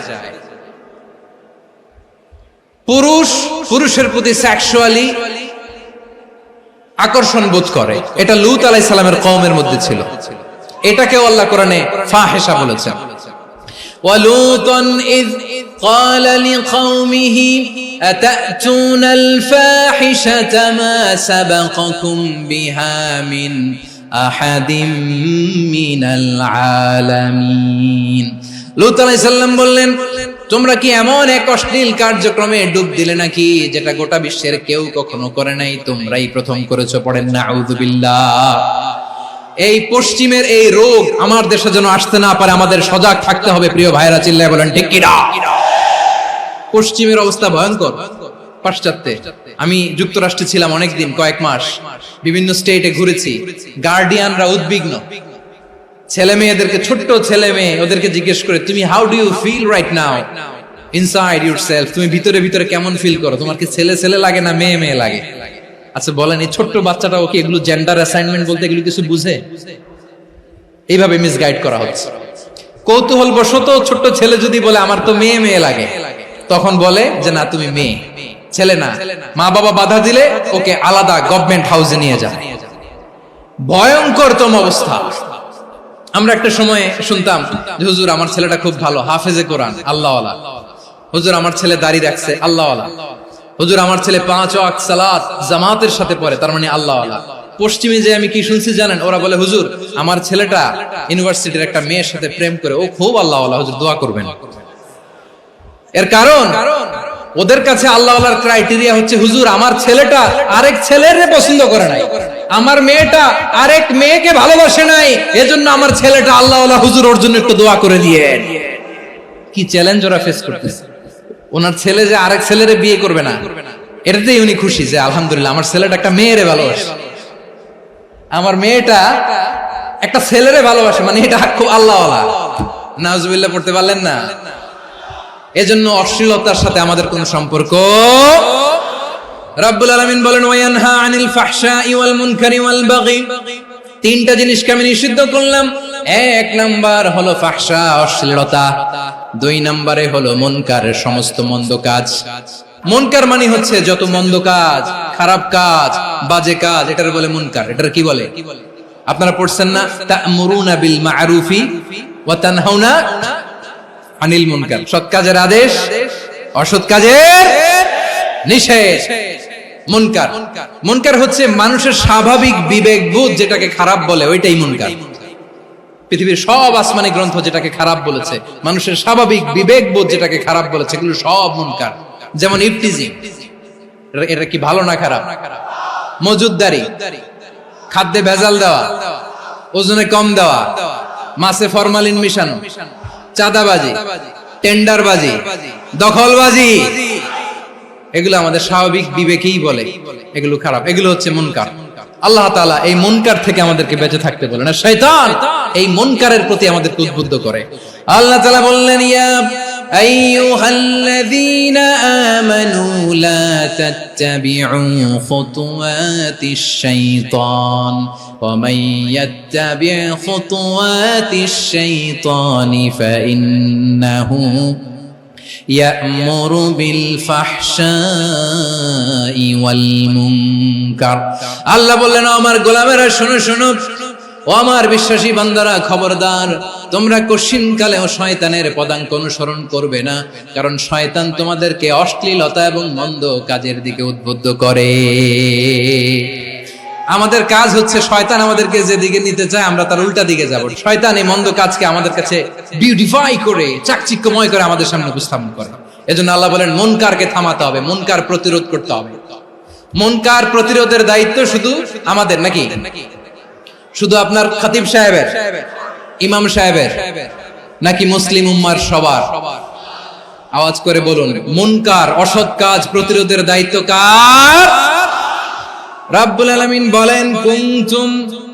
পুরুষ পুরুষের প্রতি সেক্সুয়ালি আকর্ষণ বোধ করে। এটা লূত আলাইহিস সালামের কওমের মধ্যে ছিল। এটাকেও আল্লাহ কোরআনে ফাহিশা বলেছেন। ওয়ালুতান ইয قال لقومه أتأتون الفاحشة ما سبقكم بها من أحد من العالمين। লূত আলাইহিস সালাম বললেন, তোমরা কি এমন এক অশ্লীল কার্যক্রমে ডুব দিলে নাকি যেটা গোটা বিশ্বের কেউ কখনো করে নাই, তোমরাই প্রথম করেছো? পড়েন নাউযুবিল্লাহ। এই পশ্চিমের এই রোগ আমার দেশে যেন আসতে না পারে, আমাদের সজাগ থাকতে হবে। প্রিয় ভাইরা চিল্লায় বলেন ঠিক কিনা? পশ্চিমের অবস্থা ভয়ঙ্কর। পাশ্চাত্যে, আমি যুক্তরাষ্ট্রে ছিলাম অনেকদিন, কয়েক মাস, বিভিন্ন স্টেটে ঘুরেছি। গার্ডিয়ানরা উদ্বিগ্ন, ছেলে মেয়েদেরকে, ছোট্ট ছেলে মেয়ে, ওদেরকে জিজ্ঞেস করে, তুমি how do you feel right now inside yourself? তুমি ভিতরে ভিতরে কেমন ফিল করো? তোমার কি ছেলে ছেলে লাগে না মেয়ে মেয়ে লাগে? আচ্ছা বলেন, এই ছোট্ট বাচ্চাটা ওকে এগুলো জেন্ডার অ্যাসাইনমেন্ট বলতে এগুলো কিছু বুঝে? এইভাবে মিসগাইড করা হচ্ছে। কৌতূহল বশত ছোট্ট ছেলে যদি বলে আমার তো মেয়ে মেয়ে লাগে, তখন বলে যে না তুমি মেয়ে, ছেলে না। মা বাবা বাধা দিলে ওকে আলাদা গভর্নমেন্ট হাউসে নিয়ে যায়। ভয়ঙ্করতম অবস্থা। আমরা একটা সময় শুনতাম যে হুজুর আমার ছেলেটা খুব ভালো, হাফেজে কোরআন, আল্লাহওয়ালা। হুজুর আমার ছেলে দাড়ি রাখছে, আল্লাহওয়ালা। হুজুর আমার ছেলে 5 ওয়াক্ত সালাত জামাতের সাথে পড়ে, তার মানে আল্লাহওয়ালা। পশ্চিমে যে আমি কি শুনছি জানেন? ওরা বলে হুজুর আমার ছেলেটা ইউনিভার্সিটির একটা মেয়ের সাথে প্রেম করে, ও খুব আল্লাহওয়ালা, হুজুর দোয়া করবেন। এর কারণ ওদের কাছে আল্লাহওয়ালার ক্রাইটেরিয়া হচ্ছে, হুজুর আমার ছেলেটা আরেক ছেলের পছন্দ করে নাই, আমার মেয়েটা আরেক মেয়েকে ভালোবাসে নাই, এজন্য আমার ছেলেটা আল্লাহওয়ালা, হুজুর ওর জন্য একটু দোয়া করে দিয়ে। কি চ্যালেঞ্জ ওরা ফেস করতেছে। ওনার ছেলে যে আরেক ছেলেরে বিয়ে করবে না, এটাতেই উনি খুশি যে আলহামদুলিল্লাহ আমার ছেলেটা একটা মেয়েরে ভালোবাসে, আমার মেয়েটা একটা ছেলেরে ভালোবাসে, মানে এটা খুব আল্লাহওয়ালা। নাউজুবিল্লাহ পড়তে পারলেন না? এজন্য অশ্লীলতার সাথে আমাদের কোনো সম্পর্ক। রাব্বুল আলামিন বলেন ওয়ায়ানহা আনিল ফাহশাই ওয়াল মুনকারি ওয়াল বাগি, তিনটা জিনিসকে আমি নিষিদ্ধ করলাম। এক নাম্বার হলো ফাহশা, অশ্লীলতা। দুই নম্বরে হলো মুনকারের সমস্ত মন্দ কাজ। মুনকার মানে হচ্ছে যত মন্দ কাজ, খারাপ কাজ, বাজে কাজ, এটার বলে মুনকার। এটার কি বলে? আপনারা পড়ছেন না, তা'মুরুনা বিল মা'রুফি ওয়া তানহাউনা আনিল মুনকার। সৎ কাজের আদেশ, অসৎ কাজের নিষেধ। মুনকার, মুনকার হচ্ছে মানুষের স্বাভাবিক বিবেকবোধ যেটাকে খারাপ বলে, ওইটাই মুনকার। পৃথিবীর সব আসমানি গ্রন্থ যেটাকে খারাপ বলেছে, মানুষের স্বাভাবিক বিবেকবোধ যেটাকে খারাপ বলেছে, এগুলো সব মুনকার। যেমন ইফতিজিং, এটা কি ভালো না খারাপ? মজুদদারি, খাদ্যে ভেজাল দেওয়া, ওজনে কম দেওয়া, মাছে ফরমালিন মিশানো, চাঁদাবাজি, টেন্ডারবাজি, দখলবাজি, এগুলো আমাদের স্বাভাবিক বিবেকেই বলে এগুলো খারাপ, এগুলো হচ্ছে মুনকার। আল্লাহ তাআলা এই মুনকার থেকে আমাদেরকে বেঁচে থাকতে বলেন, আর শয়তান এই মুনকারের প্রতি আমাদেরকে উদ্বুদ্ধ করে। আল্লাহ তাআলা বললেন, ইয়া আইয়ুহাল্লাযীনা আমানু লা তাত্তাবিউ খুতুওয়াতিশ শাইতান ওয়া মান ইয়াত্তাবি' খুতুওয়াতিশ শাইতানি ফাইন্নাহু ইয়া'মুরু বিল ফাহশাই ওয়াল মুনকার। আল্লাহ বললেন, আমার গোলামেরা শোনো শোনো, ও আমার বিশ্বাসী বান্দারা খবরদার, তোমরা কশিনকালেও শয়তানের পদাঙ্ক অনুসরণ করবে না, কারণ শয়তান তোমাদেরকে অশ্লীলতা এবং মন্দ কাজের দিকে উদ্বুদ্ধ করে। আমাদের কাজ হচ্ছে শয়তান আমাদেরকে যেদিকে নিতে চায় আমরা তার উল্টা দিকে যাব। শয়তান এই মন্দ কাজকে আমাদের কাছে বিউটিফাই করে, চাকচিক্যময় করে আমাদের সামনে উপস্থাপন করে। এজন্য আল্লাহ বলেন মুনকারকে থামাতে হবে, মুনকার প্রতিরোধ করতে হবে। মুনকার প্রতিরোধের দায়িত্ব শুধু আমাদের নাকি? শুধু আপনার খতিব সাহেবের, ইমাম সাহেবের, নাকি মুসলিম উম্মার সবার? আওয়াজ করে বলুন, মুনকার অসৎ কাজ প্রতিরোধের দায়িত্ব কার? রাব্বুল আলামিন বলেন, কুনতুম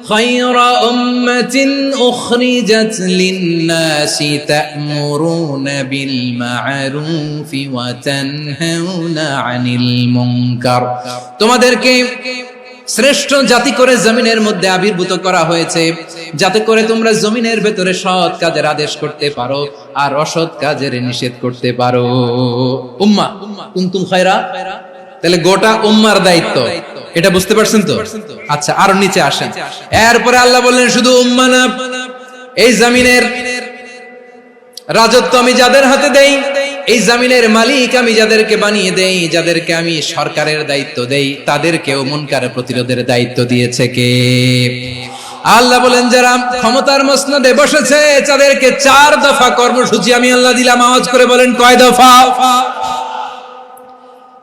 খায়রা উম্মাতিন উখরিজাত লিন-নাসি তা'মুরুনা বিল মা'রুফি ওয়া তানহাউনা আনিল মুনকার। তোমাদেরকে শ্রেষ্ঠ জাতি করে জমিনের মধ্যে আবির্ভূত করা হয়েছে, যাতে করে তোমরা জমিনের ভেতরে সৎ কাজের আদেশ করতে পারো আর অসৎ কাজের নিষেধ করতে পারো। উম্মাহ, কুনতুম খায়রা, তাহলে গোটা উম্মার দায়িত্ব, এটা বুঝতে পারছেন তো? আচ্ছা, আরো নিচে আসেন। এরপরে আল্লাহ বললেন, শুধু উম্মাহ না, এই জমিনের রাজত্ব আমি যাদের হাতে দেই, এই জমিনের মালিক আমি যাদেরকে বানিয়ে দেই, যাদেরকে আমি সরকারের দায়িত্ব দেই, তাদেরকেও মুনকার প্রতিরোধের দায়িত্ব দিয়েছে কে? আল্লাহ বলেন, যারা ক্ষমতার মসনদে বসেছে তাদেরকে 4 দফা কর্মসূচি আমি আল্লাহ দিলাম। আওয়াজ করে বলেন, কয় দফা?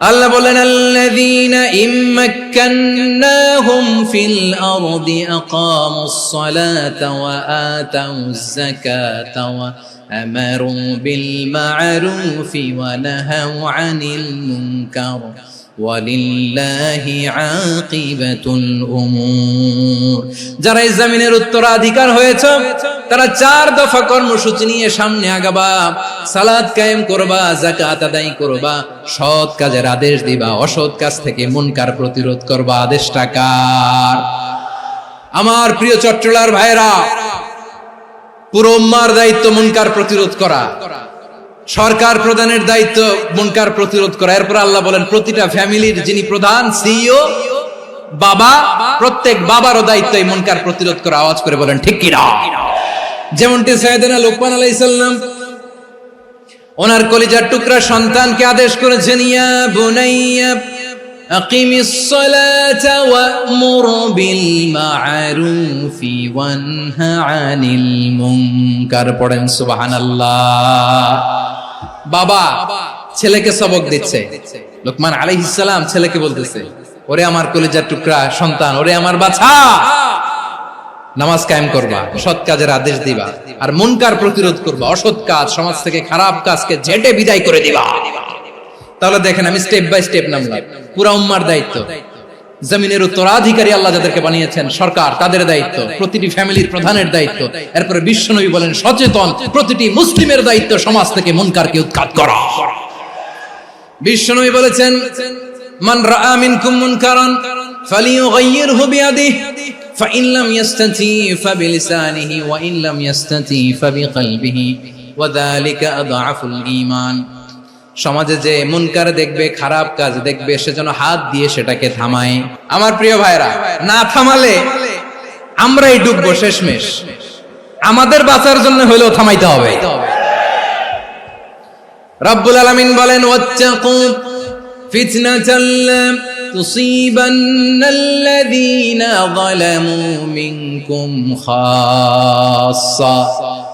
আল্লাহ বলেন, আল্লাযীনা ইম্মাক্কান্নাহুম ফিল আরদি আকামুস সালাতা ওয়া আতাউয যাকাতা ওয়া আমারু বিল মা'রুফি ওয়া নাহাউ আনিল মুনকার ওয়ালিল্লাহি আকিবাতুল উমুর। যারা এই জমিনের উত্তরাধিকার হয়েছে তারা 4 দফা কর্মসূচি নিয়ে সামনে আগাবা। সালাত কায়েম করবা, যাকাত আদায় করবা, সৎ কাজের আদেশ দিবা, অসৎ কাজ থেকে মুনকার প্রতিরোধ করবা। আদেশটা কার? আমার প্রিয় চট্টলার ভাইরা, পুরো উম্মার দায়িত্ব মুনকার প্রতিরোধ করা, সরকার প্রধানের দায়িত্ব মুনকার প্রতিরোধ করা। এরপর আল্লাহ বলেন, প্রতিটা ফ্যামিলির যিনি প্রধান সিইও বাবা, প্রত্যেক বাবারও দায়িত্ব এই মুনকার প্রতিরোধ করা। আওয়াজ করে বলেন ঠিক কি না? যেমনটি সাইয়েদনা লোকমান আলাইহিস সালাম ওনার কলিজার টুকরা সন্তানকে আদেশ করেছেন, ইয়া বুনাইয়া আকিমিস সালাতা ওয়া'মুর বিল মা'রুফি ওয়ানহা আনিল মুনকার। পড়েন সুবহানাল্লাহ। বাবা ছেলেকে সবক দিচ্ছে। লোকমান আলাইহিস সালাম ছেলেকে বলতেছে, ওরে আমার কলিজার টুকরা সন্তান, ওরে আমার বাছা, নামাজ কায়েম করবা, সৎ কাজের আদেশ দিবা, আর মুনকার প্রতিরোধ করবা, অসৎ কাজ, সমাজ থেকে খারাপ কাজকে ঝেঁটে বিদায় করে দিবা। তাহলে দেখেন, আমি স্টেপ বাই স্টেপ নামলাম। পুরা উম্মার দায়িত্ব, জমিনের উত্তরাধিকারী আল্লাহ যাদেরকে বানিয়েছেন সরকার, তাদের দায়িত্ব, প্রতিটি ফ্যামিলির প্রধানের দায়িত্ব, এরপরে বিশ্বনবী বলেন সচেতন প্রতিটি মুসলিমের দায়িত্ব সমাজ থেকে মুনকারকে উৎখাত করা। বিশ্বনবী বলেছেন, মান রাআ মিনকুম মুনকারান ফালিয়ুগাইয়িরহু বিয়াদিহি ফাইন লাম ইয়াস্তাতি ফাবিলিসানিহি ওয়া ইন লাম ইয়াস্তাতি ফাবিকলবিহি ওয়া যালিকা আযআফুল ঈমান। সমাজে যে মুনকার দেখবে, খারাপ কাজ দেখবে, সেজন্য হাত দিয়ে সেটাকে থামায়। আমার প্রিয় ভাইরা, না থামালে আমরাই ডুববো শেষমেশ। আমাদের বাঁচার জন্য হলেও থামাইতে হবে। রব্বুল আলামিন বলেন, ওয়াত্তাকু ফিতনাতাল লা তুসিবান্নাল্লাযীনা যালামু মিনকুম খাসসা।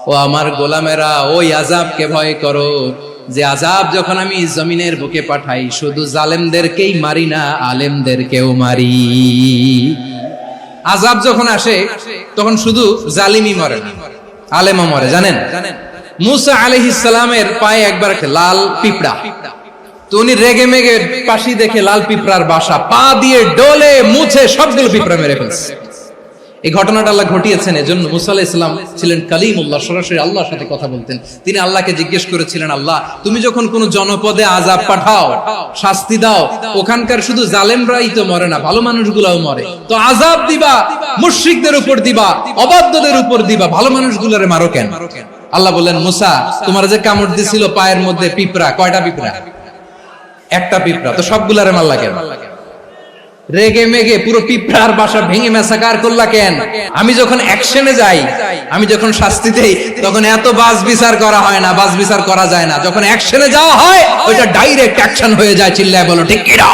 ও আমার গোলামেরা, ওই আযাবকে ভয় করো যে আযাব যখন আমি জমিনের বুকে পাঠাই, শুধু জালেমদেরকেই মারি না, আলেমদেরকেও মারি। আযাব যখন আসে তখন শুধু জালিমই মরে না, আলেমও মরে। জানেন, মুসা আলাইহিস সালামের পায়ে একবার লাল পিঁপড়া, তো উনি রেগে মেগে পাশি দেখে লাল পিঁপড়ার বাসা, পা দিয়ে ডলে মুছে সবগুলো পিঁপড়া মেরে ফেলছে। এই ঘটনাটা আল্লাহ ঘটিয়েছেন এজন্য মুসা আলাইহিস সালাম ছিলেন কালিমুল্লাহ, সরাসরি আল্লাহর সাথে কথা বলতেন। তিনি আল্লাহকে জিজ্ঞেস করেছিলেন, আল্লাহ তুমি যখন কোন জনপদে আযাব পাঠাও, শাস্তি দাও, ওখানকার শুধু জালেমরাই তো মরে না, ভালো মানুষগুলোও মরে, তো আযাব দিবা মুশরিকদের উপর দিবা, অবাধ্যদের উপর দিবা, ভালো মানুষগুলোরে মারো কেন? আল্লাহ বললেন, মুসা তোমার যে কামড় দিছিল পায়ের মধ্যে পিঁপড়া, কয়টা পিঁপড়া? একটা পিঁপড়া, তো সবগুলারে মারলা কেন? রেগে মেগে পুরো পিঁপড়ার বাসা ভেঙে ম্যাসাকার করলা কেন? আমি যখন অ্যাকশনে যাই, আমি যখন শাস্তি দেই, তখন এত বাস বিচার করা হয় না, বাস বিচার করা যায় না। যখন অ্যাকশনে যাওয়া হয়, ওইটা ডাইরেক্ট অ্যাকশন হয়ে যায়। চিল্লায় বলো ঠিক কি না?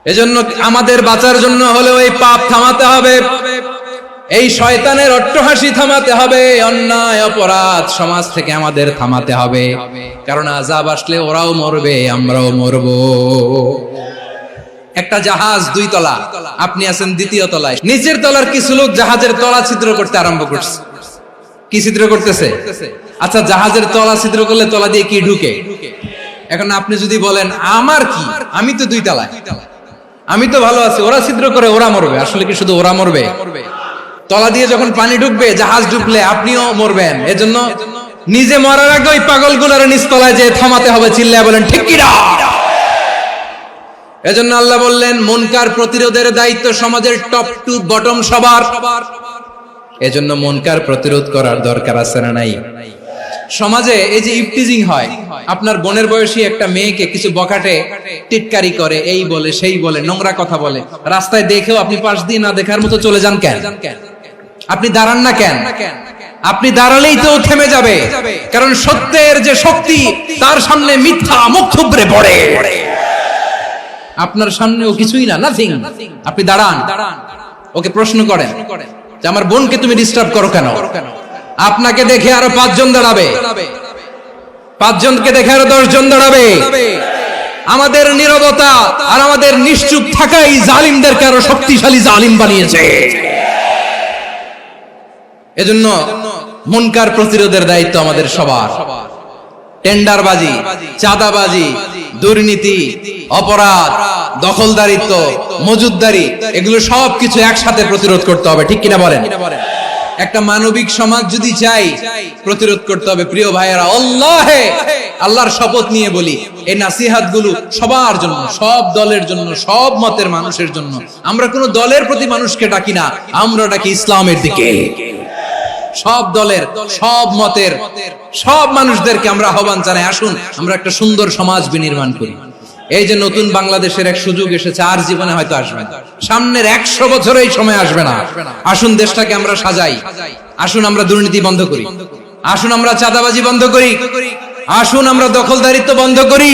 এজন্য আমাদের বাঁচার জন্য হলে ওই পাপ থামাতে হবে, এই শয়তানের অট্টহাসি থামাতে হবে, অন্যায় অপরাধ সমাজ থেকে আমাদের থামাতে হবে। কারণ আযাব আসলে ওরাও মরবে, আমরাও মরবো। একটা জাহাজ 2 তলা, আপনি আছেন 2য় তলায়, নিচের তলার কিছু লোক জাহাজের তলা ছিদ্র করতে আরম্ভ করছে। কি ছিদ্র করতেছে? আচ্ছা, জাহাজের তলা ছিদ্র করলে তলা দিয়ে কি ঢুকে? এখন আপনি যদি বলেন আমার কি, আমি তো 2 তলায়, আমি তো ভালো আছি, ওরা ছিদ্র করে ওরা মরবে। আসলে কি শুধু ওরা মরবে? তলা দিয়ে যখন পানি ঢুকবে, জাহাজ ঢুকলে আপনিও মরবেন। এজন্য নিজে মরার আগে ওই পাগলগুলোর নিচতলায় যে থামাতে হবে। চিল্লায় বলেন ঠিক কি না? এজন্য আল্লাহ বললেন, মুনকার প্রতিরোধের দায়িত্ব সমাজের টপ টু বটম সবার। এজন্য মুনকার প্রতিরোধ করার দরকার আছে না নাই? সমাজে এই যে ইফটিজিং হয়, আপনার বোনের বয়সী একটা মেয়েকে কিছু বকাটে টিটকারি করে, এই বলে সেই বলে, নোংরা কথা বলে, রাস্তায় দেখেও আপনি পাশ দিয়ে না দেখার মতো চলে যান কেন? আপনি দাঁড়ান না কেন? আপনি দাঁড়ালেই তো থেমে যাবে, কারণ সত্যের যে শক্তি, তার সামনে মিথ্যা মুখ থুবড়ে পড়ে। আপনার সামনেও কিছুই না, নাথিং। আপনি দাঁড়ান, ওকে প্রশ্ন করেন যে আমার বোনকে তুমি ডিস্টার্ব করো কেন? আপনাকে দেখে আরো 5 জন দাঁড়াবে, 5 জনকে দেখে আরো 10 জন দাঁড়াবে। আমাদের নীরবতা আর আমাদের নিশ্চুপ থাকাই জালিমদেরকে আরো শক্তিশালী জালিম বানিয়েছে। এজন্য মুনকার প্রতিরোধের দায়িত্ব আমাদের সবার। টেন্ডারবাজি, চাঁদাবাজি, দুর্নীতি, অপরাধ, দখলদারিত্ব, মজুদদারি, এগুলো সবকিছু একসাথে প্রতিরোধ করতে হবে। ঠিক কিনা বলেন? একটা মানবিক সমাজ যদি চাই, প্রতিরোধ করতে হবে। প্রিয় ভাইয়েরা, আল্লাহর শপথ নিয়ে বলি, এই নাসিহাত গুলো সবার জন্য, সব দলের জন্য, সব মতের মানুষের জন্য। আমরা কোন দলের প্রতি মানুষকে ডাকি না, আমরা ডাকি ইসলামের দিকে। সব দলের, সব মতের, সব মানুষদেরকে আমরা আহ্বান জানাই, আসুন আমরা একটা সুন্দর সমাজ বিনির্মাণ করি। এই যে নতুন বাংলাদেশের এক সুযোগ এসেছে, আর জীবনে হয়তো আসবে না, সামনের 100 বছরে এই সময় আসবে না। আসুন দেশটাকে আমরা সাজাই, আসুন আমরা দুর্নীতি বন্ধ করি, আসুন আমরা চাঁদাবাজি বন্ধ করি, আসুন আমরা দখলদারিত্ব বন্ধ করি,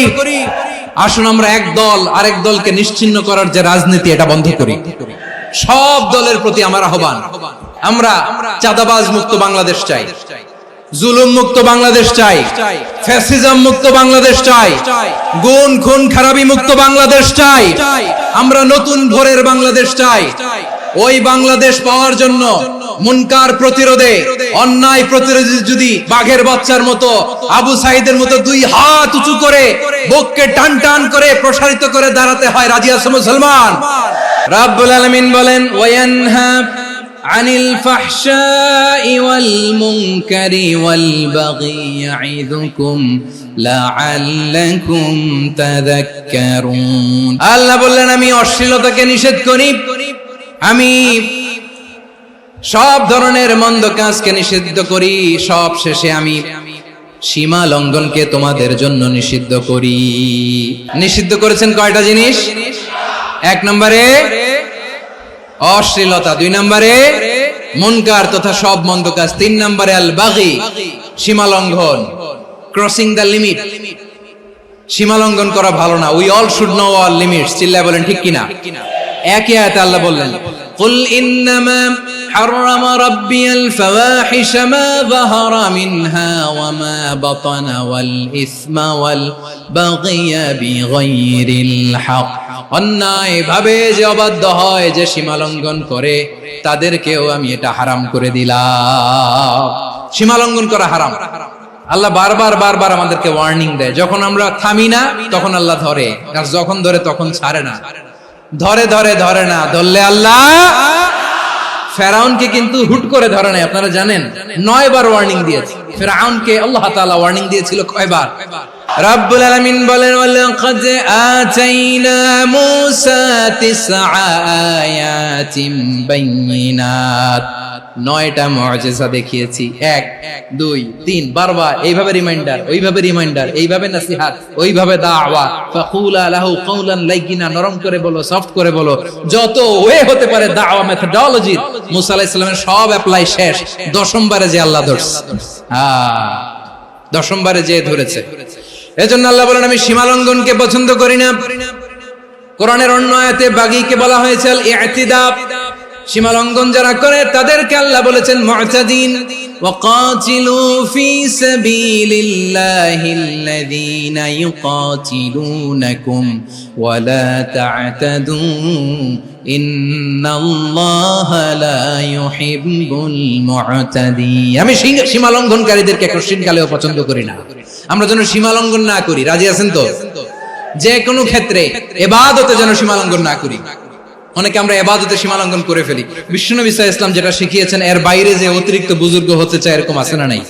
আসুন আমরা এক দল আরেক দলকে নিশ্চিহ্ন করার যে রাজনীতি, এটা বন্ধ করি। সব দলের প্রতি আমার আহ্বান, আমরা চাঁদাবাজ মুক্ত বাংলাদেশ চাই, জুলুম মুক্ত বাংলাদেশ চাই, ফ্যাসিজম মুক্ত বাংলাদেশ চাই, গুণ খুন খারাপি মুক্ত বাংলাদেশ চাই, আমরা নতুন ভোরের বাংলাদেশ চাই। ওই বাংলাদেশ পাওয়ার জন্য মুনকার প্রতিরোধে, অন্যায় প্রতিরোধে যদি বাঘের বাচ্চার মতো, আবু সাইদের মতো দুই হাত উঁচু করে বুককে টান টান করে প্রসারিত করে দাঁড়াতে হয়, রাজি আছো মুসলমান? রাব্বুল আলামিন বলেন, ওয়ায়ানহা আনিল ফাহশাই ওয়াল মুনকারি ওয়াল বাগি ইয়াইদুকুম লাআল্লাকুম তাযাক্কারুন। আল্লাহ বললেন, আমি অশ্লীলতাকে নিষেধ করি, আমি সব ধরনের মন্দ কাজকে নিষিদ্ধ করি, সব শেষে আমি সীমা লঙ্ঘনকে তোমাদের জন্য নিষিদ্ধ করি। নিষিদ্ধ করেছেন কয়টা জিনিস? 1 নম্বরে অশ্লীলতা, 2 নম্বরে মুনকার তথা সব মন্দ কাজ, 3 নম্বরে আল বাগি সীমা লঙ্ঘন, ক্রসিং দ্য লিমিট। সীমা লঙ্ঘন করা ভালো না। We all should know our limits. চিল্লায় বলেন ঠিক কিনা? একই আয়াতে আল্লাহ বললেন, কুল ইন্নামা হাররামা রাব্বিয়াল ফাওয়াহিশা মা যাহারা মিনহা ওয়া মা বাতানা ওয়াল ইসমা ওয়াল বাগিয়া বিগাইরিল হক। অন্যায় ভাবে যে অবাধ্য হয়, যে সীমা লঙ্ঘন করে, তাদেরকেও আমি এটা হারাম করে দিলাম। সীমা লঙ্ঘন করা হারাম। আল্লাহ বারবার বারবার আমাদেরকে ওয়ার্নিং দেয়। যখন আমরা থামি না তখন আল্লাহ ধরে, আর যখন ধরে তখন ছাড়ে না। ধরে ধরে ধরে না, ধরলে আল্লাহ। ফেরাউনকে কিন্তু হুট করে ধরে নাই, আপনারা জানেন 9 বার ওয়ার্নিং দিয়েছে। ফেরাউনকে আল্লাহ তাআলা ওয়ার্নিং দিয়েছিল কয়বার? রাব্বুল আলামিন বলেন, ওয়ালাকাদ আতাইনা মূসা 9 আয়াতিন বাইয়িনাত। 9টা মুআজিজা দেখিয়েছি, 1 2 3 বারবার এইভাবে রিমাইন্ডার, ওইভাবে রিমাইন্ডার, এইভাবে নসিহত, ওইভাবে দাওয়া। ফাকুলা লাহু কাওলান লাইয়িনা, নরম করে বলো, সফট করে বলো, যত ওয়ে হতে পারে দাওয়া মেথডোলজি। মুসা আলাইহিস সালামের সব অ্যাপ্লাই শেষ, 10ম বারে যে আল্লাহ ধরছে। 10ম বারে যে ধরেছে। এজন্য আল্লাহ বলেন, আমি সীমা লঙ্ঘনকে পছন্দ করি না। কোরআনের অন্য আয়াতে বাগীকে বলা হয়েছে আল ইতিদা। সীমা লঙ্ঘন যারা করে তাদেরকে আল্লাহ বলেছেন মুতাদিন। ওয়াকাতিলু ফি সাবিলিল্লাহিল্লাযীনা ইউকাতিলুনাকুম ওয়া লা তা'তাদু ইন্নাল্লাহা লা ইউহিব্বুল মুতাদিন। আমি সীমা লঙ্ঘনকারীদেরকে কোশ্চিনকালেও পছন্দ করি না। আমরা যেন সীমা লঙ্ঘন না করি, রাজি আছেন তো? যে কোনো ক্ষেত্রে ইবাদতে যেন সীমা লঙ্ঘন না করি। অনেকে আমরা ইবাদতে সীমা লঙ্ঘন করে ফেলি। বিশ্বনবী সাল্লাল্লাহু আলাইহি ওয়াসাল্লাম যেটা শিখিয়েছেন এর বাইরে যে অতিরিক্ত বুজুর্গ হতে চায়, এরকম আছে না নাই?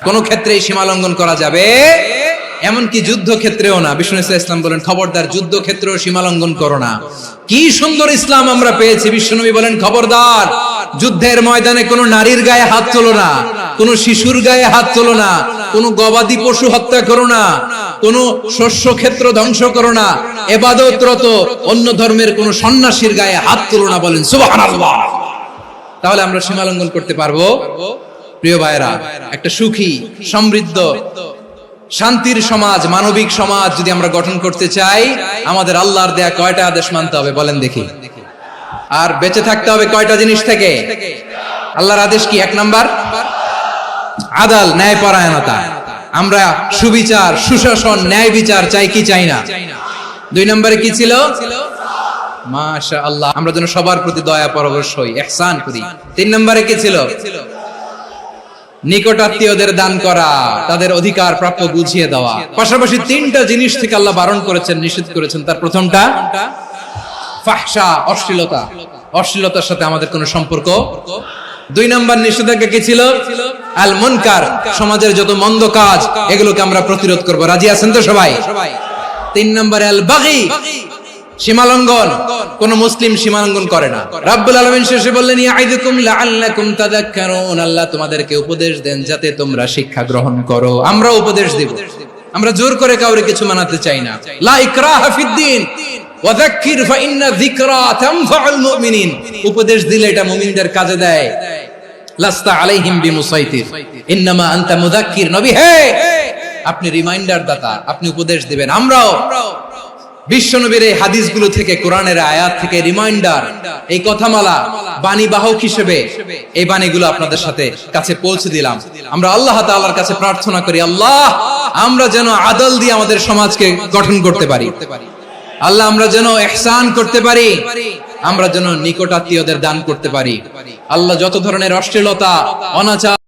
কোন ক্ষেত্রেই সীমা লঙ্ঘন করা যাবে, এমনকি যুদ্ধ ক্ষেত্রেও না। বিশ্বনবী সাল্লাল্লাহু আলাইহি ওয়াসাল্লাম বলেন, খবরদার যুদ্ধ ক্ষেত্রেও সীমা লঙ্ঘন করো না। কি সুন্দর ইসলাম আমরা পেয়েছি। বিশ্বনবী বলেন, খবরদার যুদ্ধের ময়দানে কোনো নারীর গায়ে হাত তোলো না, কোনো শিশুর গায়ে হাত তোলো না, কোনো গবাদি পশু হত্যা করো না, কোনো শস্য ক্ষেত্র ধ্বংস করো না, ইবাদতরত অন্য ধর্মের কোনো সন্ন্যাসীর গায়ে হাত তোলো না। বলেন সুবহানাল্লাহ। তাহলে আমরা সীমা লঙ্ঘন করতে পারবো? প্রিয় ভাইরা, একটা সুখী, সমৃদ্ধ, শান্তির সমাজ, মানবিক সমাজ যদি আমরা গঠন করতে চাই, আমাদের আল্লাহর দেয়া কয়টা আদেশ মানতে হবে বলেন দেখি? আর বেঁচে থাকতে হবে কয়টা জিনিস থেকে? আল্লাহর আদেশ কি? 1 নাম্বার আদাল, ন্যায়পরায়ণতা। আমরা সুবিচার, সুশাসন, ন্যায় বিচার চাই কি চাই না? 2 নম্বরে কি ছিল? মাশাআল্লাহ, আমরা যেন সবার প্রতি দয়া পরবশ হই, ইহসান করি। 3 নম্বরে কি ছিল? নিকটাত্মীয়দের দান করা, তাদের অধিকার প্রাপ্য বুঝিয়ে দেওয়া। পাশাপাশি 3টা জিনিস থেকে আল্লাহ বারণ করেছেন, নিষেধ করেছেন। তার প্রথমটা ফাহশা, অশ্লীলতা। অশ্লীলতার সাথে আমাদের কোনো সম্পর্ক। 2 নম্বর নিষেধাজ্ঞা কি ছিল? আল মুনকার, সমাজের যত মন্দ কাজ এগুলোকে আমরা প্রতিরোধ করব। রাজি আছেন তো সবাই? 3 নম্বরে আল বাগী, সীমালঙ্ঘন। কোন মুসলিম সীমালঙ্ঘন করে না। রাব্বুল আলামিন শেষে বললেন, ইয়াইদুকুম লাআল্লাকুম তাযাক্কারুন। আল্লাহ তোমাদেরকে উপদেশ দেন যাতে তোমরা শিক্ষা গ্রহণ করো। আমরা উপদেশ দেব, আমরা জোর করে কাউরে কিছু মানাতে চাই না। লা ইকরাহা ফিদ্দিন ওয়াযাক্কির ফাইন্না যিকরা তানফাউল মুমিনিন। উপদেশ দিলে এটা মুমিনদের কাজে দেয়। লাস্তা আলাইহিম বিমুসাইতির ইন্নামা আনতা মুযাক্কির। নবী হে, আপনি রিমাইন্ডার দাতা, আপনি উপদেশ দিবেন। আমরাও বিশ্বনবীর এই হাদিসগুলো থেকে, কোরআনের আয়াত থেকে রিমাইন্ডার, এই কথামালা বাণী বাহক হিসেবে এই বাণীগুলো আপনাদের সাথে কাছে পৌঁছে দিলাম। আমরা আল্লাহ তাআলার কাছে প্রার্থনা করি, আল্লাহ আমরা যেন আদল দিয়ে আমাদের সমাজকে গঠন করতে পারি। আল্লাহ আমরা যেন ইহসান করতে পারি, আমরা যেন নিকট আত্মীয়দের দান করতে পারি। আল্লাহ যত ধরনের অশ্লীলতা, অনাচার